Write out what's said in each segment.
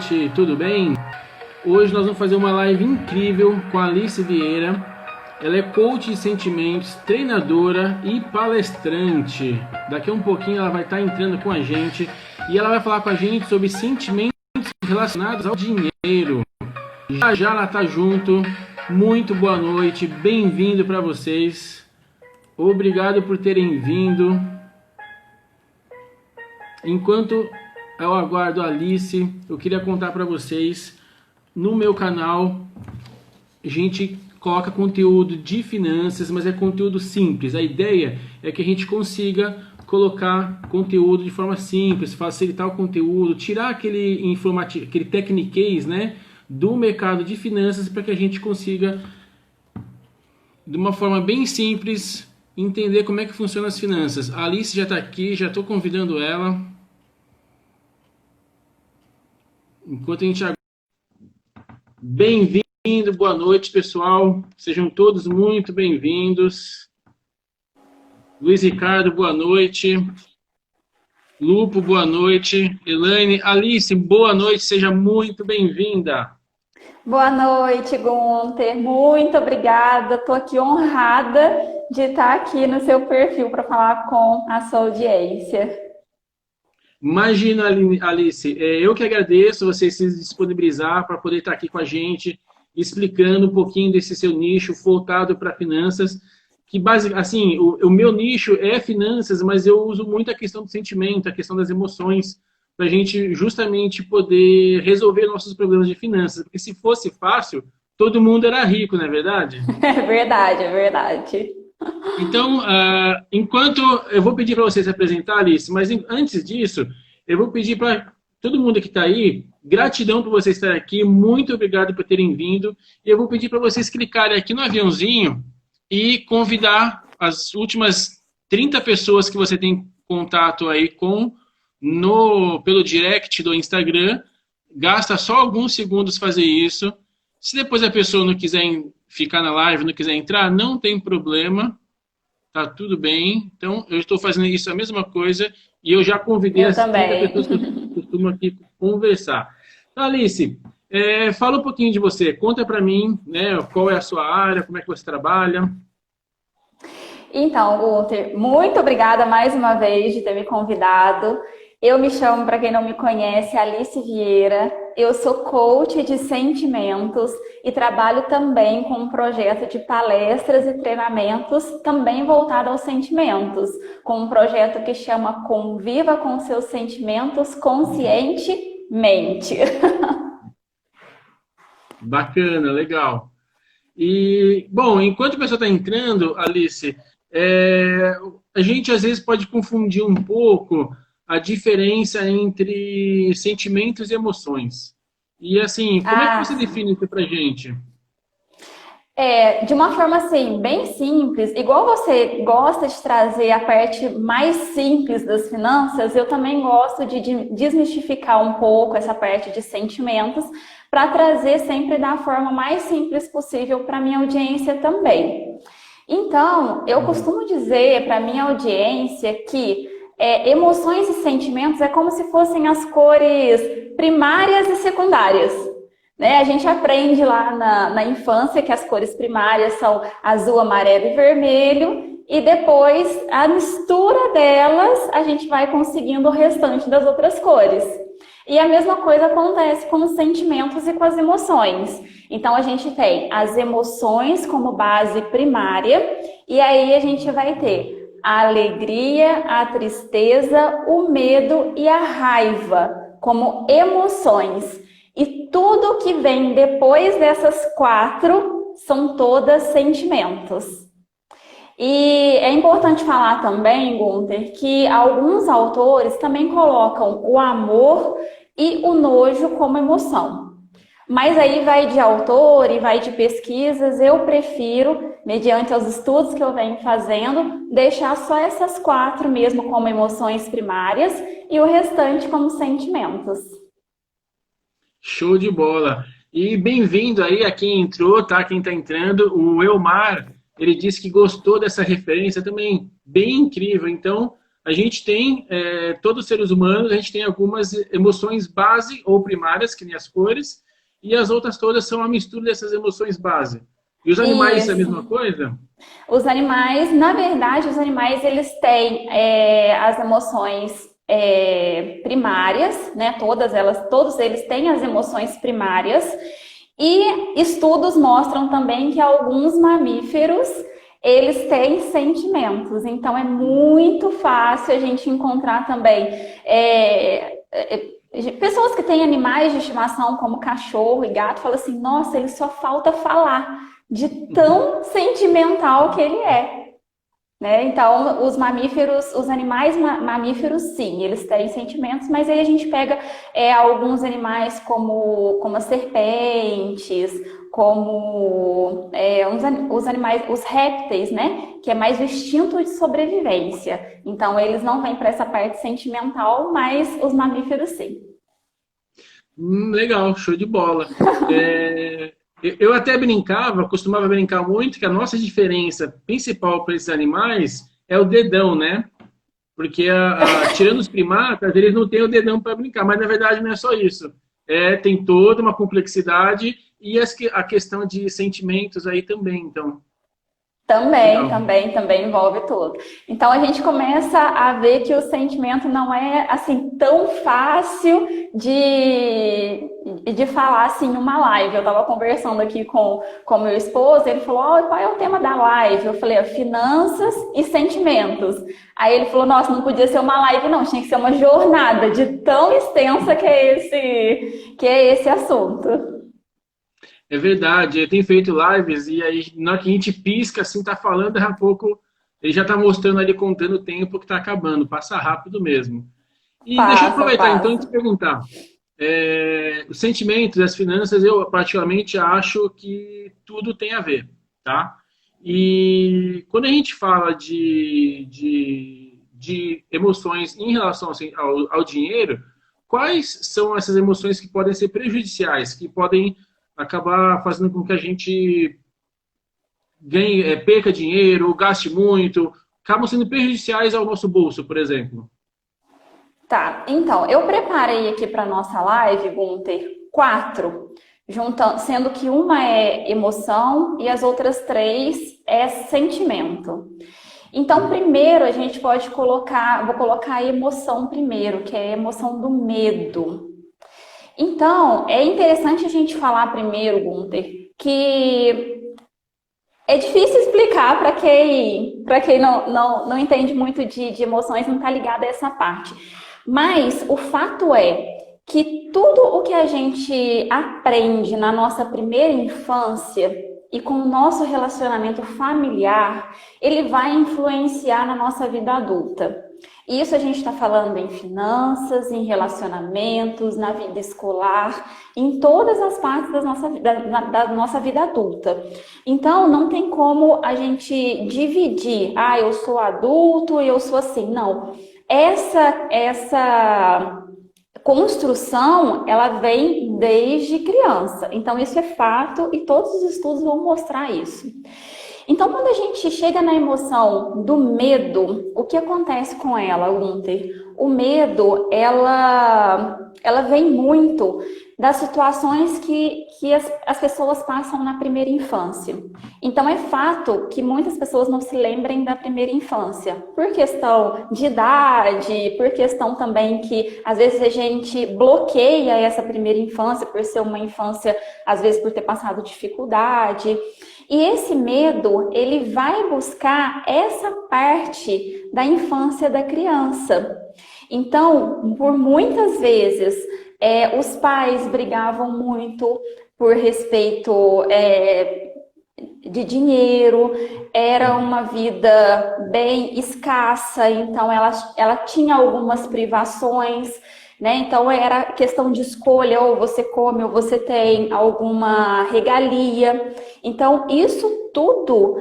noite, tudo bem? Hoje nós vamos fazer uma live incrível com a Alice Vieira. Ela é coach de sentimentos, treinadora e palestrante. Daqui a um pouquinho ela vai estar entrando com a gente e ela vai falar com a gente sobre sentimentos relacionados ao dinheiro. Já já ela está junto. Muito boa noite, bem-vindo para vocês. Obrigado por terem vindo. Enquanto eu aguardo a Alice, eu queria contar para vocês, no meu canal, a gente coloca conteúdo de finanças, mas é conteúdo simples. A ideia é que a gente consiga colocar conteúdo de forma simples, facilitar o conteúdo, tirar aquele tecniquez, né, do mercado de finanças para que a gente consiga, de uma forma bem simples, entender como é que funcionam as finanças. A Alice já está aqui, já estou convidando ela. Enquanto a gente aguarda. Bem-vindo, boa noite, pessoal. Sejam todos muito bem-vindos. Luiz Ricardo, boa noite. Lupo, boa noite. Elaine, Alice, boa noite, seja muito bem-vinda. Boa noite, Gunter. Muito obrigada. Estou aqui honrada de estar aqui no seu perfil para falar com a sua audiência. Imagina, Alice, eu que agradeço você se disponibilizar para poder estar aqui com a gente, explicando um pouquinho desse seu nicho voltado para finanças, que assim, o meu nicho é finanças, mas eu uso muito a questão do sentimento, a questão das emoções, para a gente justamente poder resolver nossos problemas de finanças, porque se fosse fácil, todo mundo era rico, não é verdade? É verdade, é verdade. Então, enquanto eu vou pedir para você se apresentar, Alice, mas antes disso, eu vou pedir para todo mundo que está aí, gratidão por você estar aqui, muito obrigado por terem vindo, e eu vou pedir para vocês clicarem aqui no aviãozinho e convidar as últimas 30 pessoas que você tem contato aí com pelo direct do Instagram. Gasta só alguns segundos fazer isso. Se depois a pessoa não quiser ficar na live, não quiser entrar, não tem problema, tá tudo bem. Então, eu estou fazendo isso a mesma coisa e eu já convidei as 30 pessoas que eu costumo aqui conversar. Então, Alice, fala um pouquinho de você, conta para mim, né, qual é a sua área, como é que você trabalha. Então, Gunter, muito obrigada mais uma vez de ter me convidado. Eu me chamo, para quem não me conhece, Alice Vieira. Eu sou coach de sentimentos e trabalho também com um projeto de palestras e treinamentos também voltado aos sentimentos, com um projeto que chama Conviva com seus sentimentos conscientemente. Bacana, legal. E, bom, enquanto a pessoa está entrando, Alice, a gente às vezes pode confundir um pouco a diferença entre sentimentos e emoções. E assim, como é que você define isso pra gente? De uma forma assim, bem simples, igual você gosta de trazer a parte mais simples das finanças, eu também gosto de desmistificar um pouco essa parte de sentimentos para trazer sempre da forma mais simples possível para a minha audiência também. Então, eu costumo dizer para a minha audiência que emoções e sentimentos é como se fossem as cores primárias e secundárias. Né? A gente aprende lá na infância que as cores primárias são azul, amarelo e vermelho, e depois a mistura delas a gente vai conseguindo o restante das outras cores. E a mesma coisa acontece com os sentimentos e com as emoções. Então a gente tem as emoções como base primária, e aí a gente vai ter a alegria, a tristeza, o medo e a raiva como emoções. E tudo que vem depois dessas quatro são todas sentimentos. E é importante falar também, Gunter, que alguns autores também colocam o amor e o nojo como emoção. Mas aí vai de autor e vai de pesquisas, eu prefiro, mediante os estudos que eu venho fazendo, deixar só essas quatro mesmo como emoções primárias e o restante como sentimentos. Show de bola! E bem-vindo aí a quem entrou, tá? Quem tá entrando, o Elmar, ele disse que gostou dessa referência também, bem incrível. Então, a gente tem, todos os seres humanos, a gente tem algumas emoções base ou primárias, que nem as cores, e as outras todas são a mistura dessas emoções base. E os animais é a mesma Isso. coisa? Os animais, na verdade, os animais eles têm as emoções primárias, né? Todos eles têm as emoções primárias. E estudos mostram também que alguns mamíferos eles têm sentimentos. Então é muito fácil a gente encontrar também pessoas que têm animais de estimação, como cachorro e gato, falam assim: nossa, ele só falta falar de tão sentimental que ele é. Né? Então, os mamíferos, os animais mamíferos, sim, eles têm sentimentos, mas aí a gente pega alguns animais como as serpentes, como os animais, os répteis, né? Que é mais o instinto de sobrevivência. Então, eles não vêm para essa parte sentimental, mas os mamíferos, sim. Legal, show de bola. Eu até brincava, costumava brincar muito, que a nossa diferença principal para esses animais é o dedão, né? Porque tirando os primatas, eles não têm o dedão para brincar, mas na verdade não é só isso. Tem toda uma complexidade e a questão de sentimentos aí também, então. Legal. Também envolve tudo. Então a gente começa a ver que o sentimento não é assim tão fácil de falar assim numa live. Eu estava conversando aqui com meu esposo, ele falou: oh, qual é o tema da live? Eu falei: finanças e sentimentos. Aí ele falou: nossa, não podia ser uma live, não, tinha que ser uma jornada de tão extensa que é esse assunto. É verdade, eu tenho feito lives e aí na hora que a gente pisca, assim, tá falando, daqui a pouco ele já tá mostrando ali, contando o tempo que tá acabando, passa rápido mesmo. E deixa eu Passa, aproveitar então e te passa. perguntar, os sentimentos, as finanças, eu particularmente acho que tudo tem a ver, tá? E quando a gente fala de emoções em relação assim, ao dinheiro, quais são essas emoções que podem ser prejudiciais, que podem acabar fazendo com que a gente ganhe, perca dinheiro, gaste muito, acabam sendo prejudiciais ao nosso bolso, por exemplo. Tá, então, eu preparei aqui para nossa live, Gunter, quatro, sendo que uma é emoção e as outras três é sentimento. Então, primeiro a gente pode colocar, vou colocar a emoção primeiro, que é a emoção do medo. Então, é interessante a gente falar primeiro, Gunter, que é difícil explicar para quem não entende muito de emoções, não está ligado a essa parte. Mas o fato é que tudo o que a gente aprende na nossa primeira infância e com o nosso relacionamento familiar, ele vai influenciar na nossa vida adulta. Isso a gente está falando em finanças, em relacionamentos, na vida escolar, em todas as partes da nossa vida adulta. Então, não tem como a gente dividir, eu sou adulto e eu sou assim. Não. Essa construção, ela vem desde criança. Então, isso é fato e todos os estudos vão mostrar isso. Então, quando a gente chega na emoção do medo, o que acontece com ela, Gunther? O medo, ela vem muito das situações que as pessoas passam na primeira infância. Então, é fato que muitas pessoas não se lembrem da primeira infância, por questão de idade, por questão também que, às vezes, a gente bloqueia essa primeira infância por ser uma infância, às vezes, por ter passado dificuldade. E esse medo, ele vai buscar essa parte da infância da criança. Então, por muitas vezes, os pais brigavam muito por respeito de dinheiro, era uma vida bem escassa, então ela tinha algumas privações, né? Então era questão de escolha, ou você come ou você tem alguma regalia. Então isso tudo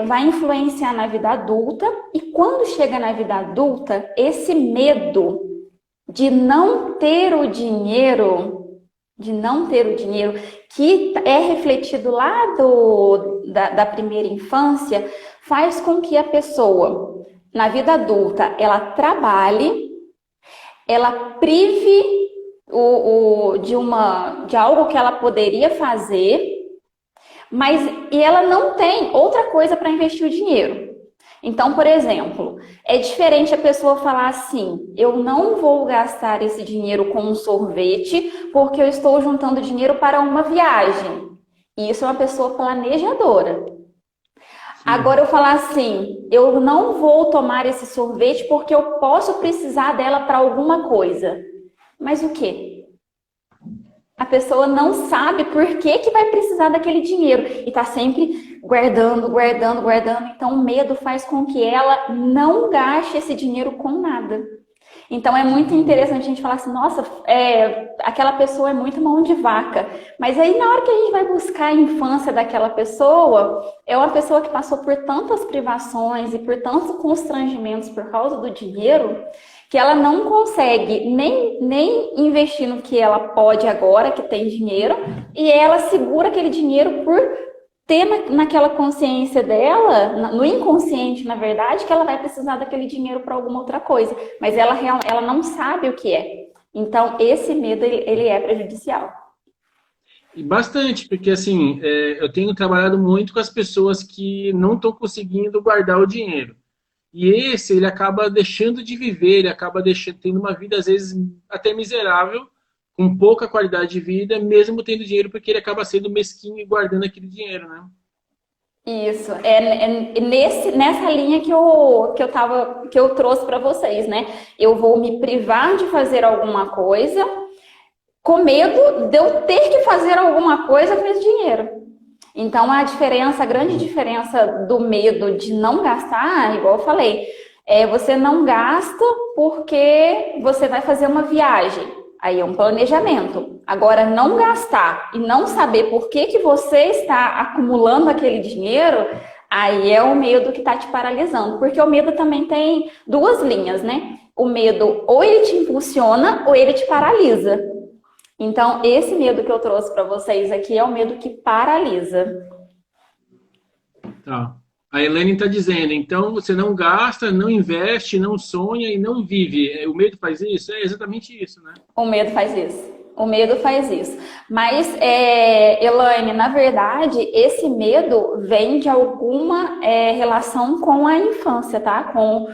vai influenciar na vida adulta, e quando chega na vida adulta, esse medo de não ter o dinheiro, que é refletido lá da primeira infância, faz com que a pessoa na vida adulta, ela trabalhe, ela prive de algo que ela poderia fazer, e ela não tem outra coisa para investir o dinheiro. Então, por exemplo, é diferente a pessoa falar assim: eu não vou gastar esse dinheiro com um sorvete porque eu estou juntando dinheiro para uma viagem. E isso é uma pessoa planejadora. Agora eu falar assim: eu não vou tomar esse sorvete porque eu posso precisar dela para alguma coisa. Mas o quê? A pessoa não sabe por que vai precisar daquele dinheiro e está sempre guardando. Então, o medo faz com que ela não gaste esse dinheiro com nada. Então, é muito interessante a gente falar assim: nossa, aquela pessoa é muito mão de vaca. Mas aí, na hora que a gente vai buscar a infância daquela pessoa, é uma pessoa que passou por tantas privações e por tantos constrangimentos por causa do dinheiro, que ela não consegue nem investir no que ela pode agora, que tem dinheiro, e ela segura aquele dinheiro por ter naquela consciência dela, no inconsciente, na verdade, que ela vai precisar daquele dinheiro para alguma outra coisa. Mas ela não sabe o que é. Então, esse medo, ele é prejudicial. E bastante, porque assim, eu tenho trabalhado muito com as pessoas que não estão conseguindo guardar o dinheiro. E ele acaba deixando de viver, ele acaba tendo uma vida, às vezes, até miserável, com pouca qualidade de vida, mesmo tendo dinheiro, porque ele acaba sendo mesquinho e guardando aquele dinheiro, né? Isso, nessa linha que eu trouxe para vocês, né? Eu vou me privar de fazer alguma coisa com medo de eu ter que fazer alguma coisa com esse dinheiro. Então, a grande diferença do medo de não gastar, igual eu falei, você não gasta porque você vai fazer uma viagem. Aí é um planejamento. Agora, não gastar e não saber por que você está acumulando aquele dinheiro, aí é o medo que está te paralisando. Porque o medo também tem duas linhas, né? O medo, ou ele te impulsiona, ou ele te paralisa. Então, esse medo que eu trouxe para vocês aqui é o medo que paralisa. Tá. A Elaine está dizendo, então você não gasta, não investe, não sonha e não vive. O medo faz isso? É exatamente isso, né? O medo faz isso. O medo faz isso. Mas, Elaine, na verdade, esse medo vem de alguma relação com a infância, tá? Com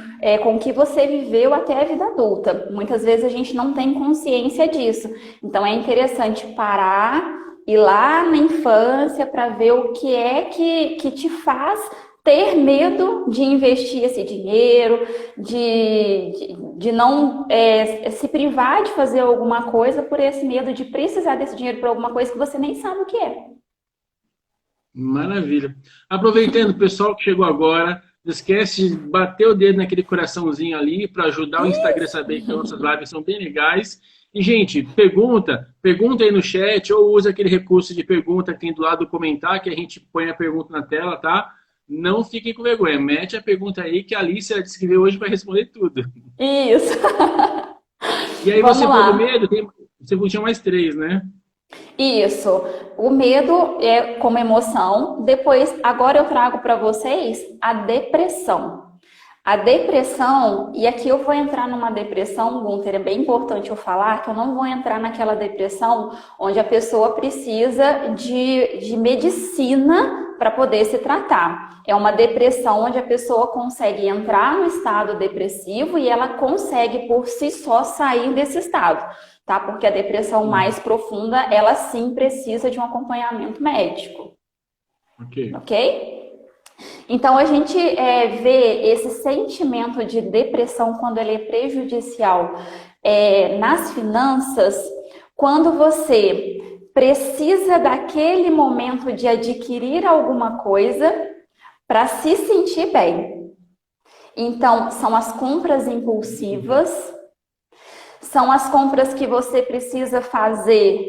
o que você viveu até a vida adulta. Muitas vezes a gente não tem consciência disso. Então, é interessante parar, ir lá na infância para ver o que é que te faz ter medo de investir esse dinheiro, de não se privar de fazer alguma coisa por esse medo de precisar desse dinheiro para alguma coisa que você nem sabe o que é. Maravilha. Aproveitando, o pessoal que chegou agora, não esquece de bater o dedo naquele coraçãozinho ali para ajudar o Instagram a saber que nossas lives são bem legais. E, gente, pergunta aí no chat ou usa aquele recurso de pergunta que tem do lado do comentar, que a gente põe a pergunta na tela, tá? Não fiquem com vergonha. Mete a pergunta aí que a Alice se inscreveu hoje para responder tudo. Isso. E aí você falou do medo, você tinha mais 3, né? Isso. O medo é como emoção. Depois, agora eu trago para vocês a depressão. A depressão, e aqui eu vou entrar numa depressão, Gunter, é bem importante eu falar que eu não vou entrar naquela depressão onde a pessoa precisa de medicina para poder se tratar. É uma depressão onde a pessoa consegue entrar no estado depressivo e ela consegue por si só sair desse estado, tá? Porque a depressão mais profunda, ela sim precisa de um acompanhamento médico. Ok? Então, a gente vê esse sentimento de depressão quando ele é prejudicial nas finanças, quando você precisa daquele momento de adquirir alguma coisa para se sentir bem. Então, são as compras impulsivas, são as compras que você precisa fazer,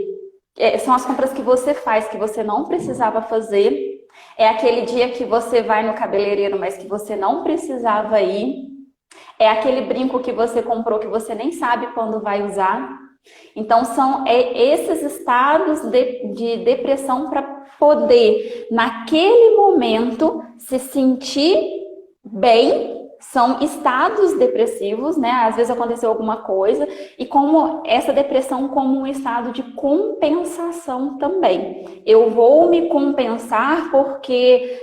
são as compras que você faz que você não precisava fazer. É aquele dia que você vai no cabeleireiro, mas que você não precisava ir. É aquele brinco que você comprou que você nem sabe quando vai usar. Então, são esses estados de depressão para poder, naquele momento, se sentir bem são estados depressivos, né? Às vezes aconteceu alguma coisa, e como essa depressão como um estado de compensação também. Eu vou me compensar porque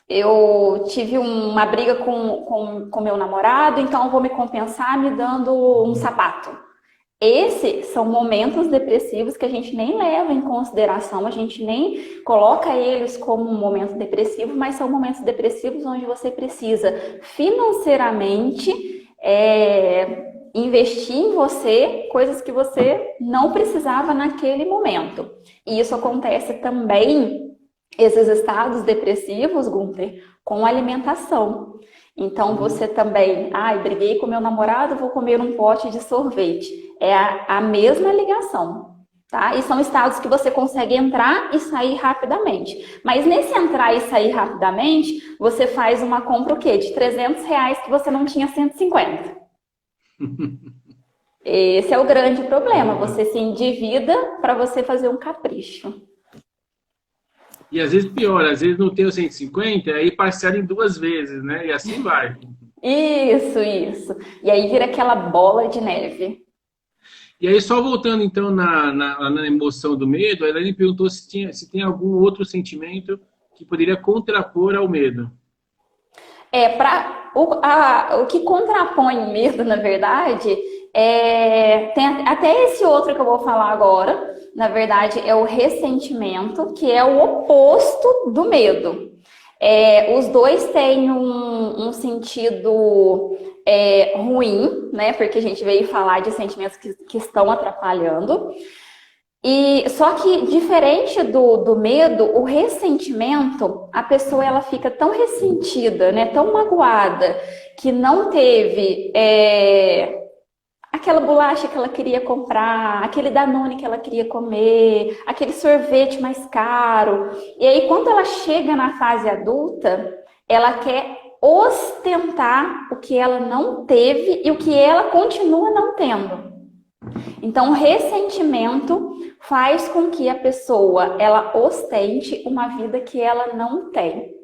eu tive uma briga com meu namorado, então eu vou me compensar me dando um sapato. Esses são momentos depressivos que a gente nem leva em consideração, a gente nem coloca eles como um momento depressivo, mas são momentos depressivos onde você precisa financeiramente investir em você coisas que você não precisava naquele momento. E isso acontece também, esses estados depressivos, Gunther, com alimentação. Então você também, briguei com meu namorado, vou comer um pote de sorvete. É a mesma ligação, tá? E são estados que você consegue entrar e sair rapidamente. Mas nesse entrar e sair rapidamente, você faz uma compra o quê? De R$300 que você não tinha 150. Esse é o grande problema. Você se endivida para você fazer um capricho. E às vezes pior, às vezes não tem o 150, aí parcela em 2 vezes, né? E assim vai. Isso. E aí vira aquela bola de neve. E aí, só voltando então na emoção do medo, a Elaine perguntou se tem algum outro sentimento que poderia contrapor ao medo. O que contrapõe o medo, na verdade, tem até esse outro que eu vou falar agora, na verdade, é o ressentimento, que é o oposto do medo. Os dois têm um sentido ruim, né? Porque a gente veio falar de sentimentos que estão atrapalhando. Só que, diferente do medo, o ressentimento, a pessoa ela fica tão ressentida, né? Tão magoada, que não teve aquela bolacha que ela queria comprar, aquele Danone que ela queria comer, aquele sorvete mais caro. E aí, quando ela chega na fase adulta, ela quer ostentar o que ela não teve e o que ela continua não tendo. Então, o ressentimento faz com que a pessoa ela ostente uma vida que ela não tem.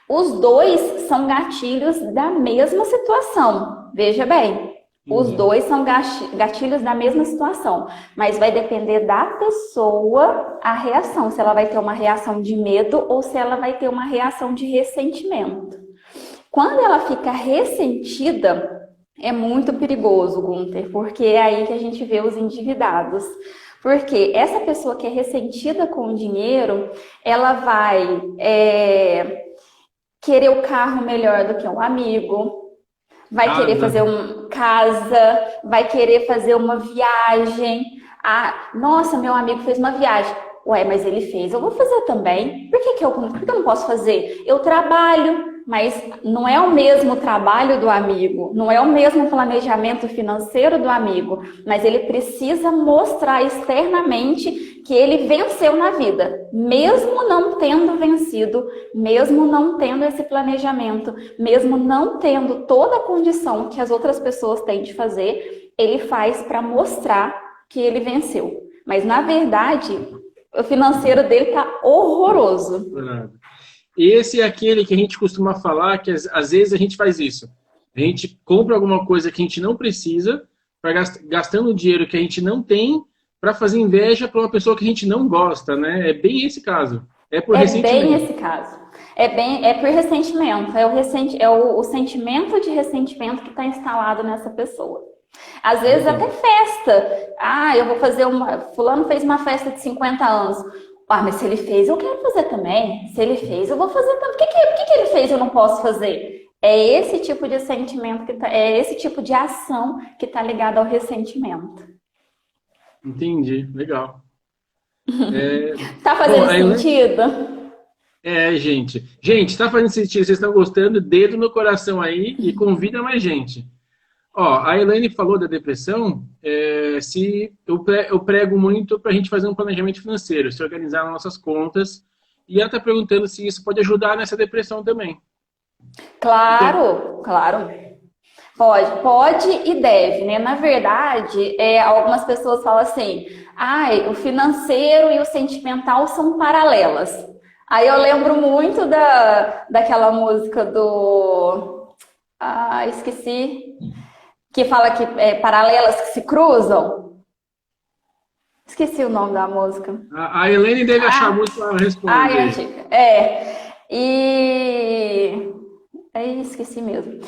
Os dois são gatilhos da mesma situação. Veja bem. Os dois são gatilhos da mesma situação, mas vai depender da pessoa a reação, se ela vai ter uma reação de medo ou se ela vai ter uma reação de ressentimento. Quando ela fica ressentida, é muito perigoso, Gunther, porque é aí que a gente vê os endividados. Porque essa pessoa que é ressentida com o dinheiro, ela vai querer o carro melhor do que um amigo, vai querer fazer uma casa, vai querer fazer uma viagem. Nossa, meu amigo fez uma viagem. Ué, mas ele fez, eu vou fazer também. Por que eu não posso fazer? Eu trabalho, mas não é o mesmo trabalho do amigo, não é o mesmo planejamento financeiro do amigo, mas ele precisa mostrar externamente que ele venceu na vida, mesmo não tendo vencido, mesmo não tendo esse planejamento, mesmo não tendo toda a condição que as outras pessoas têm de fazer, ele faz para mostrar que ele venceu. Mas, na verdade, o financeiro dele está horroroso. Esse é aquele que a gente costuma falar que às vezes a gente faz isso. A gente compra alguma coisa que a gente não precisa, gastando dinheiro que a gente não tem, para fazer inveja para uma pessoa que a gente não gosta, né? É bem esse caso. É por ressentimento. É bem esse caso. É por ressentimento. É o sentimento de ressentimento que está instalado nessa pessoa. Às vezes até festa. Eu vou fazer fulano fez uma festa de 50 anos. Mas se ele fez, eu quero fazer também. Se ele fez, eu vou fazer também. Por que ele fez e eu não posso fazer? É esse tipo de sentimento, é esse tipo de ação que está ligado ao ressentimento. Entendi, legal. Tá fazendo sentido? Gente. Gente, tá fazendo sentido? Vocês estão gostando? Dedo no coração aí e convida mais gente. A Elaine falou da depressão, eu prego muito para a gente fazer um planejamento financeiro, se organizar nas nossas contas, e ela está perguntando se isso pode ajudar nessa depressão também. Claro. Pode e deve, né? Na verdade, algumas pessoas falam assim, o financeiro e o sentimental são paralelas. Aí eu lembro muito daquela música do... Ah, esqueci. Que fala que paralelas que se cruzam. Esqueci o nome da música. A Helene deve achar a Ah, música para ai, responder. antiga. É. E... Aí esqueci mesmo.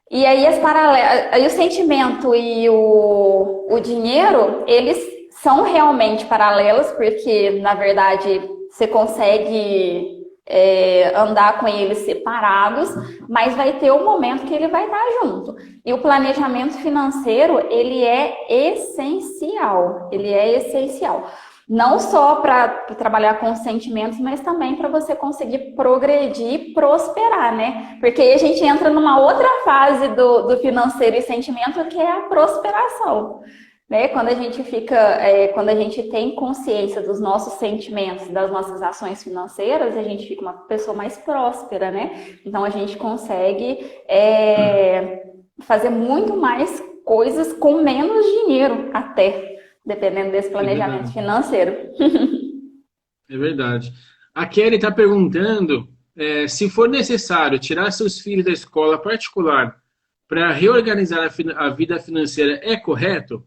E aí as paralelas, aí o sentimento e o dinheiro, eles são realmente paralelos, porque na verdade você consegue andar com eles separados, mas vai ter um momento que ele vai estar junto. E o planejamento financeiro, ele é essencial, ele é essencial. Não só para trabalhar com os sentimentos, mas também para você conseguir progredir e prosperar, né? Porque aí a gente entra numa outra fase do financeiro e sentimento, que é a prosperação. Né? Quando a gente quando a gente tem consciência dos nossos sentimentos, das nossas ações financeiras, a gente fica uma pessoa mais próspera, né? Então a gente consegue fazer muito mais coisas com menos dinheiro até. Dependendo desse É planejamento verdade. financeiro. É verdade. A Kelly está perguntando se for necessário tirar seus filhos da escola particular para reorganizar a vida financeira, é correto?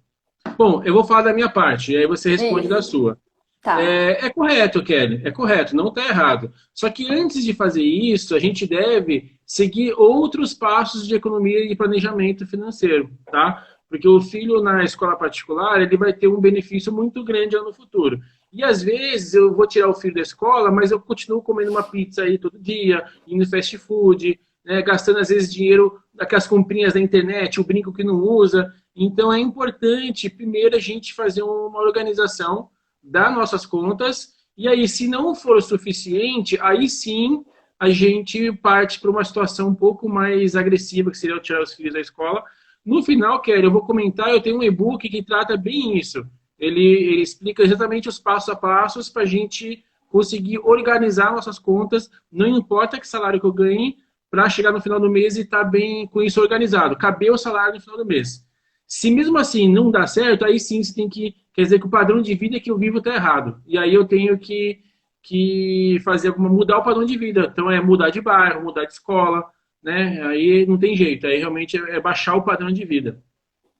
Bom, eu vou falar da minha parte, e aí você responde da Isso, sua. tá. É correto, Kelly, é correto, não está errado. Só que antes de fazer isso, a gente deve seguir outros passos de economia e planejamento financeiro, tá? Porque o filho na escola particular, ele vai ter um benefício muito grande lá no futuro. E às vezes eu vou tirar o filho da escola, mas eu continuo comendo uma pizza aí todo dia, indo fast food, né, gastando às vezes dinheiro daquelas comprinhas da internet, o brinco que não usa. Então é importante, primeiro, a gente fazer uma organização das nossas contas, e aí, se não for o suficiente, aí sim a gente parte para uma situação um pouco mais agressiva, que seria eu tirar os filhos da escola. No final, Kelly, eu vou comentar, eu tenho um e-book que trata bem isso. Ele explica exatamente os passos a passos para a gente conseguir organizar nossas contas, não importa que salário que eu ganhe, para chegar no final do mês e estar bem com isso organizado, caber o salário no final do mês. Se mesmo assim não dá certo, aí sim você tem que. Quer dizer que o padrão de vida que eu vivo está errado. E aí eu tenho que fazer mudar o padrão de vida. Então é mudar de bairro, mudar de escola, né? Aí não tem jeito. Aí realmente é baixar o padrão de vida.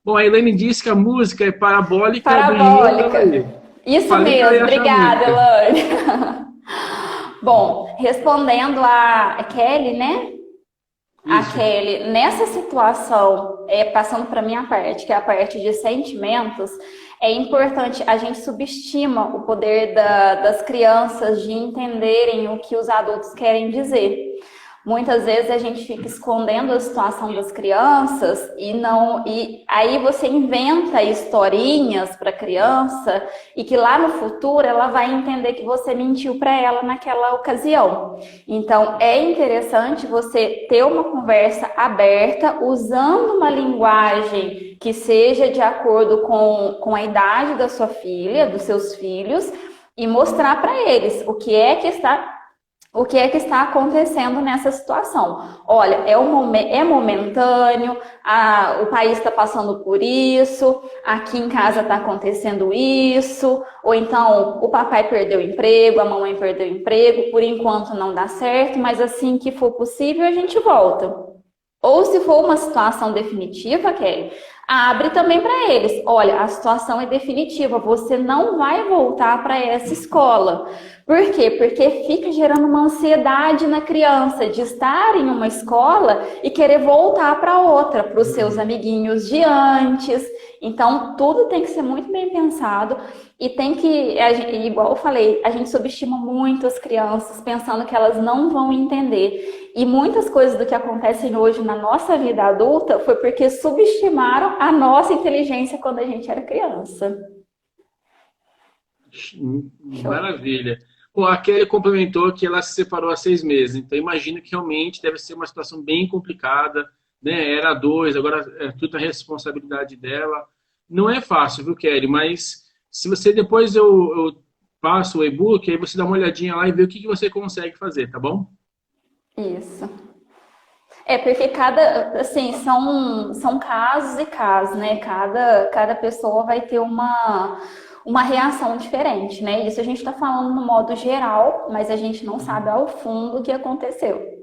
Bom, a Elaine disse que a música é parabólica do Engenheiro da Parabólica. Havaí. Isso Falei que ela mesmo, ia achar a obrigada, música. Elane. Bom, respondendo a Kelly, né? A Isso. Kelly, nessa situação, passando para a minha parte, que é a parte de sentimentos, é importante, a gente subestima o poder das crianças de entenderem o que os adultos querem dizer. Muitas vezes a gente fica escondendo a situação das crianças e aí você inventa historinhas para a criança e que lá no futuro ela vai entender que você mentiu para ela naquela ocasião. Então é interessante você ter uma conversa aberta usando uma linguagem que seja de acordo com a idade da sua filha, dos seus filhos, e mostrar para eles o que é que está acontecendo nessa situação. Olha, é momentâneo, o país está passando por isso, aqui em casa está acontecendo isso, ou então o papai perdeu o emprego, a mamãe perdeu o emprego, por enquanto não dá certo, mas assim que for possível a gente volta. Ou se for uma situação definitiva, Kelly, abre também para eles. Olha, a situação é definitiva, você não vai voltar para essa escola. Por quê? Porque fica gerando uma ansiedade na criança de estar em uma escola e querer voltar para outra, para os seus amiguinhos de antes. Então, tudo tem que ser muito bem pensado e tem que, igual eu falei, a gente subestima muito as crianças pensando que elas não vão entender. E muitas coisas do que acontecem hoje na nossa vida adulta foi porque subestimaram a nossa inteligência quando a gente era criança. Show. Maravilha. Pô, a Kelly complementou que ela se separou há 6 meses, então imagino que realmente deve ser uma situação bem complicada, né? Era dois, agora é tudo a responsabilidade dela. Não é fácil, viu, Kelly? Mas se você depois eu passo o e-book, aí você dá uma olhadinha lá e vê o que você consegue fazer, tá bom? Isso. É porque assim, são casos e casos, né? Cada pessoa vai ter uma reação diferente, né? Isso a gente está falando no modo geral, mas a gente não sabe ao fundo o que aconteceu.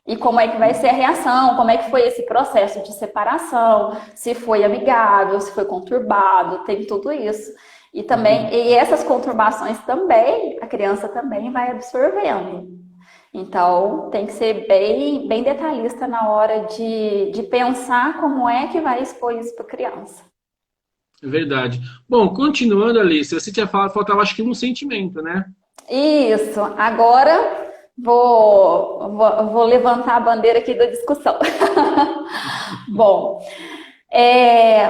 E como é que vai ser a reação, como é que foi esse processo de separação, se foi amigável, se foi conturbado, tem tudo isso. E também, e essas conturbações também, a criança também vai absorvendo. Então, tem que ser bem, bem detalhista na hora de pensar como é que vai expor isso para a criança. Verdade. Bom, continuando, Alice, você tinha falado, faltava acho que um sentimento, né? Isso, agora vou levantar a bandeira aqui da discussão. Bom,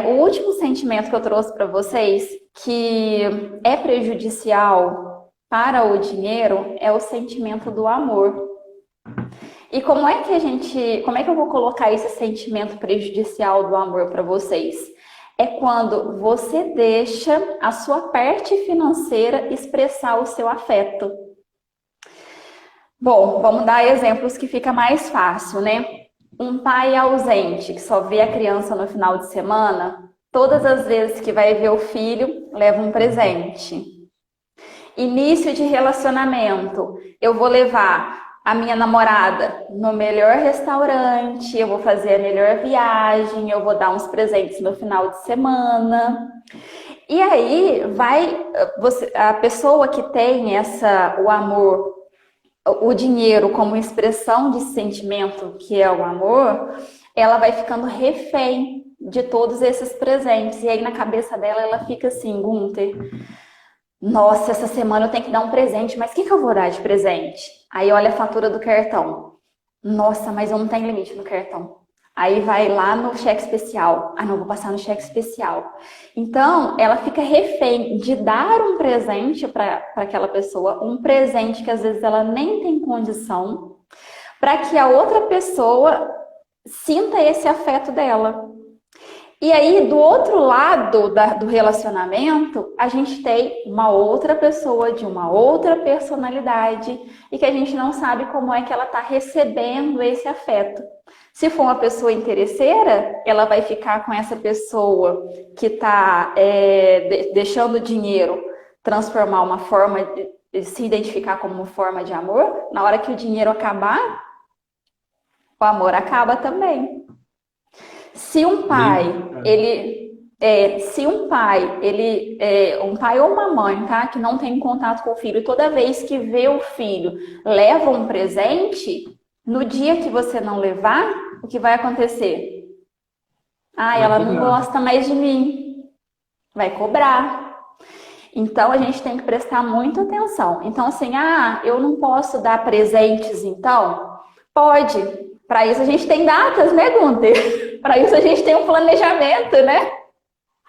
o último sentimento que eu trouxe para vocês, que é prejudicial para o dinheiro, é o sentimento do amor. E como é que eu vou colocar esse sentimento prejudicial do amor para vocês? É quando você deixa a sua parte financeira expressar o seu afeto. Bom, vamos dar exemplos que fica mais fácil, né? Um pai ausente, que só vê a criança no final de semana, todas as vezes que vai ver o filho, leva um presente. Início de relacionamento, eu vou levar a minha namorada no melhor restaurante, eu vou fazer a melhor viagem, eu vou dar uns presentes no final de semana. E aí a pessoa que tem o amor, o dinheiro como expressão de sentimento, que é o amor, ela vai ficando refém de todos esses presentes. E aí na cabeça dela, ela fica assim, Gunther, nossa, essa semana eu tenho que dar um presente, mas o que eu vou dar de presente? Aí olha a fatura do cartão. Nossa, mas eu não tenho limite no cartão. Aí vai lá no cheque especial. Ah, não, vou passar no cheque especial. Então, ela fica refém de dar um presente para aquela pessoa, um presente que às vezes ela nem tem condição, para que a outra pessoa sinta esse afeto dela. E aí, do outro lado do relacionamento, a gente tem uma outra pessoa de uma outra personalidade e que a gente não sabe como é que ela está recebendo esse afeto. Se for uma pessoa interesseira, ela vai ficar com essa pessoa que está deixando o dinheiro transformar uma forma de se identificar como uma forma de amor. Na hora que o dinheiro acabar, o amor acaba também. Se um pai, um pai ou uma mãe, tá, que não tem contato com o filho, toda vez que vê o filho, leva um presente, no dia que você não levar, o que vai acontecer? Ah, ela não gosta mais de mim. Vai cobrar. Então, a gente tem que prestar muita atenção. Então, assim, eu não posso dar presentes, então? Pode. Para isso a gente tem datas, né, Gunther? Para isso a gente tem um planejamento, né?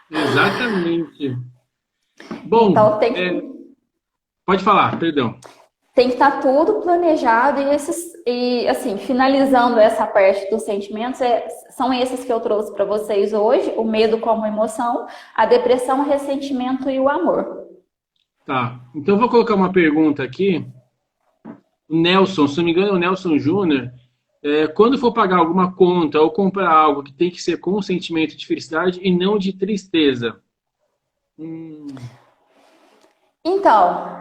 Exatamente. Bom, então, pode falar, perdão. Tem que estar tudo planejado e assim, finalizando essa parte dos sentimentos, são esses que eu trouxe para vocês hoje, o medo como emoção, a depressão, o ressentimento e o amor. Tá, então eu vou colocar uma pergunta aqui. O Nelson, se não me engano é o Nelson Júnior, quando for pagar alguma conta ou comprar algo que tem que ser com um sentimento de felicidade e não de tristeza. Então,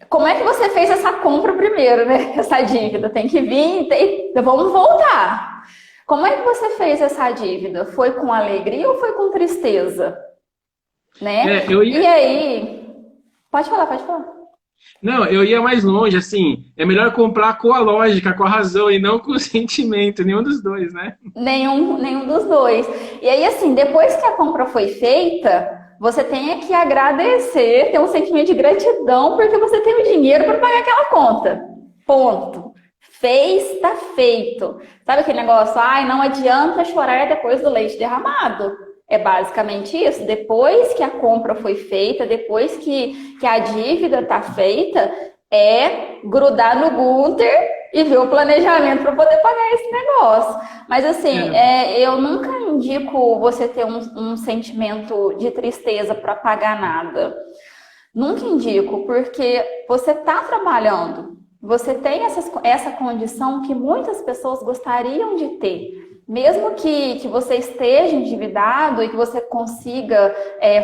como é que você fez essa compra primeiro, né? Essa dívida tem que vir, vamos voltar. Como é que você fez essa dívida? Foi com alegria ou foi com tristeza? Né? E aí... Pode falar. Não, eu ia mais longe, assim, é melhor comprar com a lógica, com a razão e não com o sentimento, nenhum dos dois, né? Nenhum dos dois. E aí, assim, depois que a compra foi feita, você tem que agradecer, ter um sentimento de gratidão, porque você tem o dinheiro para pagar aquela conta. Ponto. Fez, tá feito. Sabe aquele negócio? Não adianta chorar depois do leite derramado. É basicamente isso. Depois que a compra foi feita, depois que a dívida está feita, é grudar no Gunther e ver o planejamento para poder pagar esse negócio. Mas assim, eu nunca indico você ter um sentimento de tristeza para pagar nada. Nunca indico, porque você está trabalhando. Você tem essa condição que muitas pessoas gostariam de ter. Mesmo que você esteja endividado e que você consiga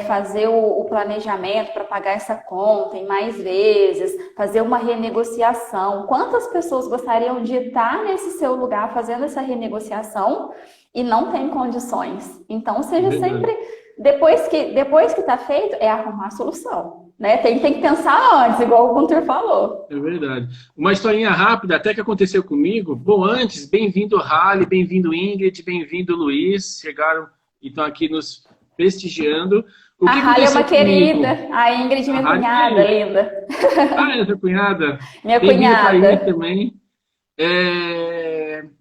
fazer o planejamento para pagar essa conta em mais vezes, fazer uma renegociação. Quantas pessoas gostariam de estar nesse seu lugar fazendo essa renegociação e não tem condições? Então, seja sempre, depois que está feito, é arrumar a solução. Né? Tem que pensar antes, igual o Gunter falou. É verdade. Uma historinha rápida, até que aconteceu comigo. Bom, antes, bem-vindo Rally, bem-vindo Ingrid, bem-vindo Luiz. Chegaram e estão aqui nos prestigiando. O a que Rally é uma querida. Comigo? A Ingrid, minha cunhada, linda. Ah, é sua cunhada? Minha bem-vindo cunhada. Para também.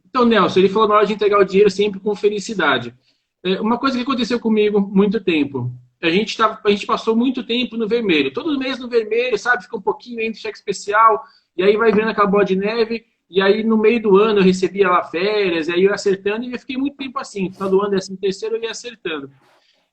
Então, Nelson, ele falou na hora de entregar o dinheiro sempre com felicidade. Uma coisa que aconteceu comigo muito tempo. A gente passou muito tempo no vermelho. Todo mês no vermelho, sabe? Fica um pouquinho entre cheque especial, e aí vai vendo aquela bola de neve, e aí no meio do ano eu recebia lá férias, e aí eu ia acertando, e eu fiquei muito tempo assim. No final do ano, 13º, eu ia acertando.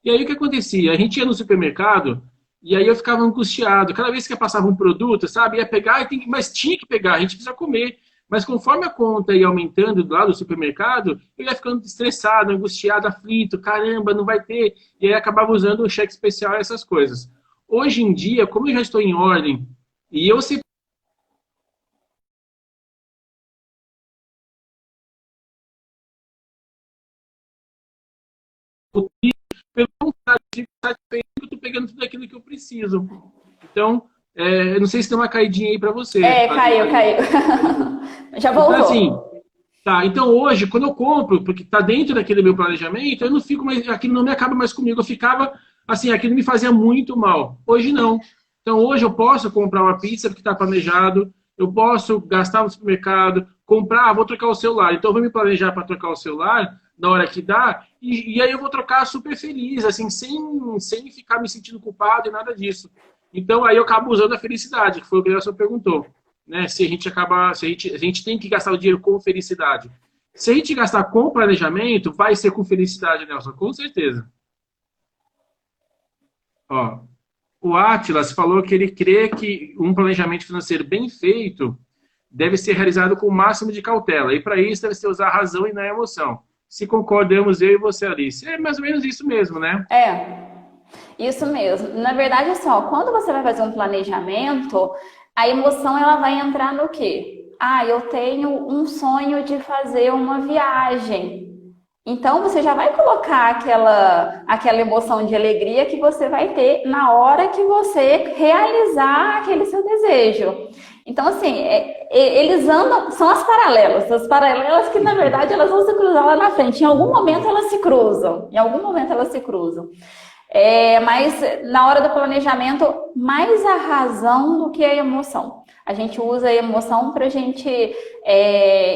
E aí o que acontecia? A gente ia no supermercado, e aí eu ficava angustiado. Cada vez que eu passava um produto, sabe? Ia pegar, mas tinha que pegar, a gente precisa comer. Mas conforme a conta ia aumentando lá do supermercado, eu ia ficando estressado, angustiado, aflito, caramba, não vai ter. E aí acabava usando o cheque especial e essas coisas. Hoje em dia, como eu já estou em ordem, e eu sei pelo contrário, eu fico satisfeito que eu estou pegando tudo aquilo que eu preciso. Então, eu não sei se tem uma caidinha aí para você. Caiu. Já voltou. Então, assim, tá, então hoje, quando eu compro, porque está dentro daquele meu planejamento, eu não fico mais, aquilo não me acaba mais comigo. Eu ficava, assim, aquilo me fazia muito mal. Hoje não. Então hoje eu posso comprar uma pizza porque está planejado, eu posso gastar no supermercado, comprar, vou trocar o celular. Então eu vou me planejar para trocar o celular na hora que dá, e aí eu vou trocar super feliz, assim, sem ficar me sentindo culpado e nada disso. Então aí eu acabo usando a felicidade, que foi o que o Nelson perguntou. Né? Se a gente tem que gastar o dinheiro com felicidade. Se a gente gastar com planejamento, vai ser com felicidade, Nelson, com certeza. Ó, o Atlas falou que ele crê que um planejamento financeiro bem feito deve ser realizado com o máximo de cautela. E para isso deve ser usar a razão e não a emoção. Se concordamos eu e você, Alice. É mais ou menos isso mesmo, né? Isso mesmo. Na verdade, assim, ó, quando você vai fazer um planejamento, a emoção ela vai entrar no quê? Eu tenho um sonho de fazer uma viagem. Então, você já vai colocar aquela emoção de alegria que você vai ter na hora que você realizar aquele seu desejo. Então, assim, eles andam, são as paralelas que, na verdade, elas vão se cruzar lá na frente. Em algum momento elas se cruzam. Mas na hora do planejamento, mais a razão do que a emoção. A gente usa a emoção para a gente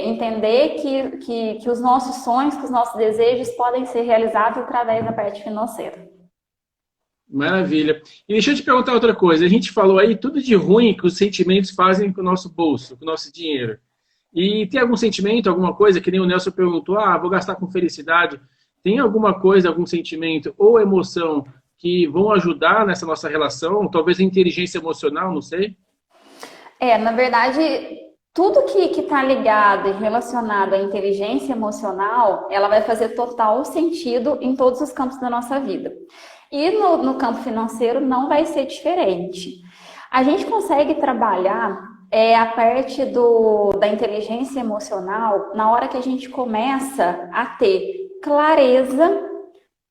entender que os nossos sonhos, que os nossos desejos podem ser realizados através da parte financeira. Maravilha. E deixa eu te perguntar outra coisa. A gente falou aí tudo de ruim que os sentimentos fazem com o nosso bolso, com o nosso dinheiro. E tem algum sentimento, alguma coisa, que nem o Nelson perguntou, vou gastar com felicidade. Tem alguma coisa, algum sentimento ou emoção que vão ajudar nessa nossa relação? Talvez a inteligência emocional, não sei. Na verdade, tudo que está ligado e relacionado à inteligência emocional, ela vai fazer total sentido em todos os campos da nossa vida. E no campo financeiro não vai ser diferente. A gente consegue trabalhar a parte da inteligência emocional na hora que a gente começa a ter clareza,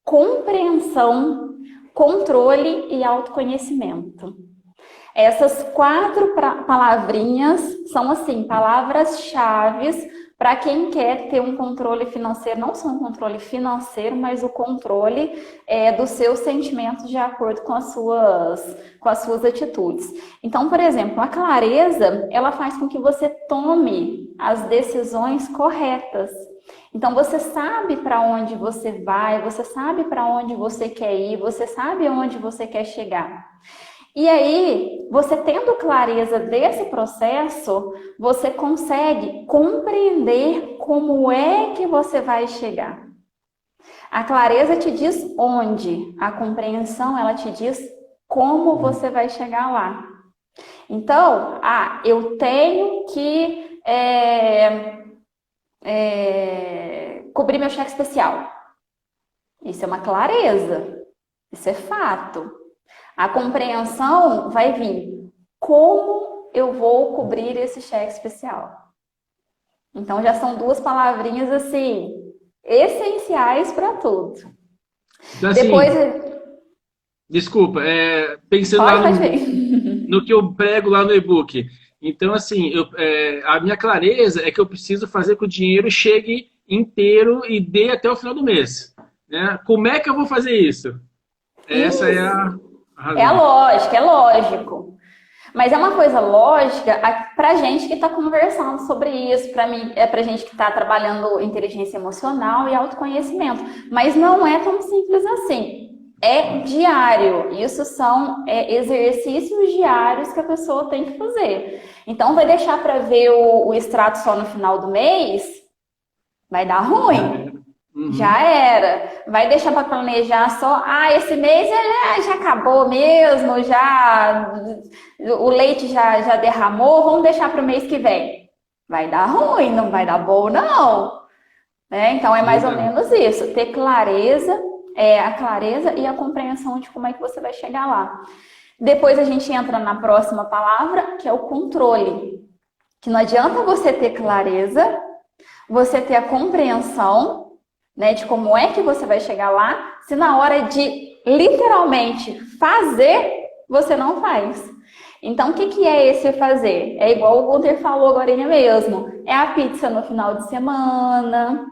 compreensão, controle e autoconhecimento. Essas 4 palavrinhas são, assim, palavras-chave para quem quer ter um controle financeiro, não só um controle financeiro, mas o controle dos seus sentimentos de acordo com as suas atitudes. Então, por exemplo, a clareza, ela faz com que você tome as decisões corretas. Então, você sabe para onde você vai, você sabe para onde você quer ir, você sabe onde você quer chegar. E aí, você tendo clareza desse processo, você consegue compreender como é que você vai chegar. A clareza te diz onde, a compreensão ela te diz como você vai chegar lá. Então, eu tenho que cobrir meu cheque especial. Isso é uma clareza. Isso é fato. A compreensão vai vir. Como eu vou cobrir esse cheque especial? Então, já são duas palavrinhas, assim, essenciais para tudo. Então, assim, Depois... Desculpa, pensando lá no que eu prego lá no e-book. Então, assim, a minha clareza é que eu preciso fazer que o dinheiro chegue inteiro e dê até o final do mês. Né? Como é que eu vou fazer isso? Essa é a razão. É a lógica, é lógico. Mas é uma coisa lógica pra gente que está conversando sobre isso, para mim, pra gente que está trabalhando inteligência emocional e autoconhecimento. Mas não é tão simples assim. É diário. Isso são exercícios diários que a pessoa tem que fazer. Então, vai deixar para ver o extrato só no final do mês? Vai dar ruim. Uhum. Já era. Vai deixar para planejar só, esse mês já acabou mesmo, o leite já derramou, vamos deixar para o mês que vem. Vai dar ruim, não vai dar bom, não. Então, é mais ou menos isso. Ter clareza, a clareza e a compreensão de como é que você vai chegar lá. Depois a gente entra na próxima palavra, que é o controle. Que não adianta você ter clareza, você ter a compreensão, né, de como é que você vai chegar lá, se na hora de literalmente fazer, você não faz. Então, o que é esse fazer? É igual o Gunter falou agora mesmo. É a pizza no final de semana,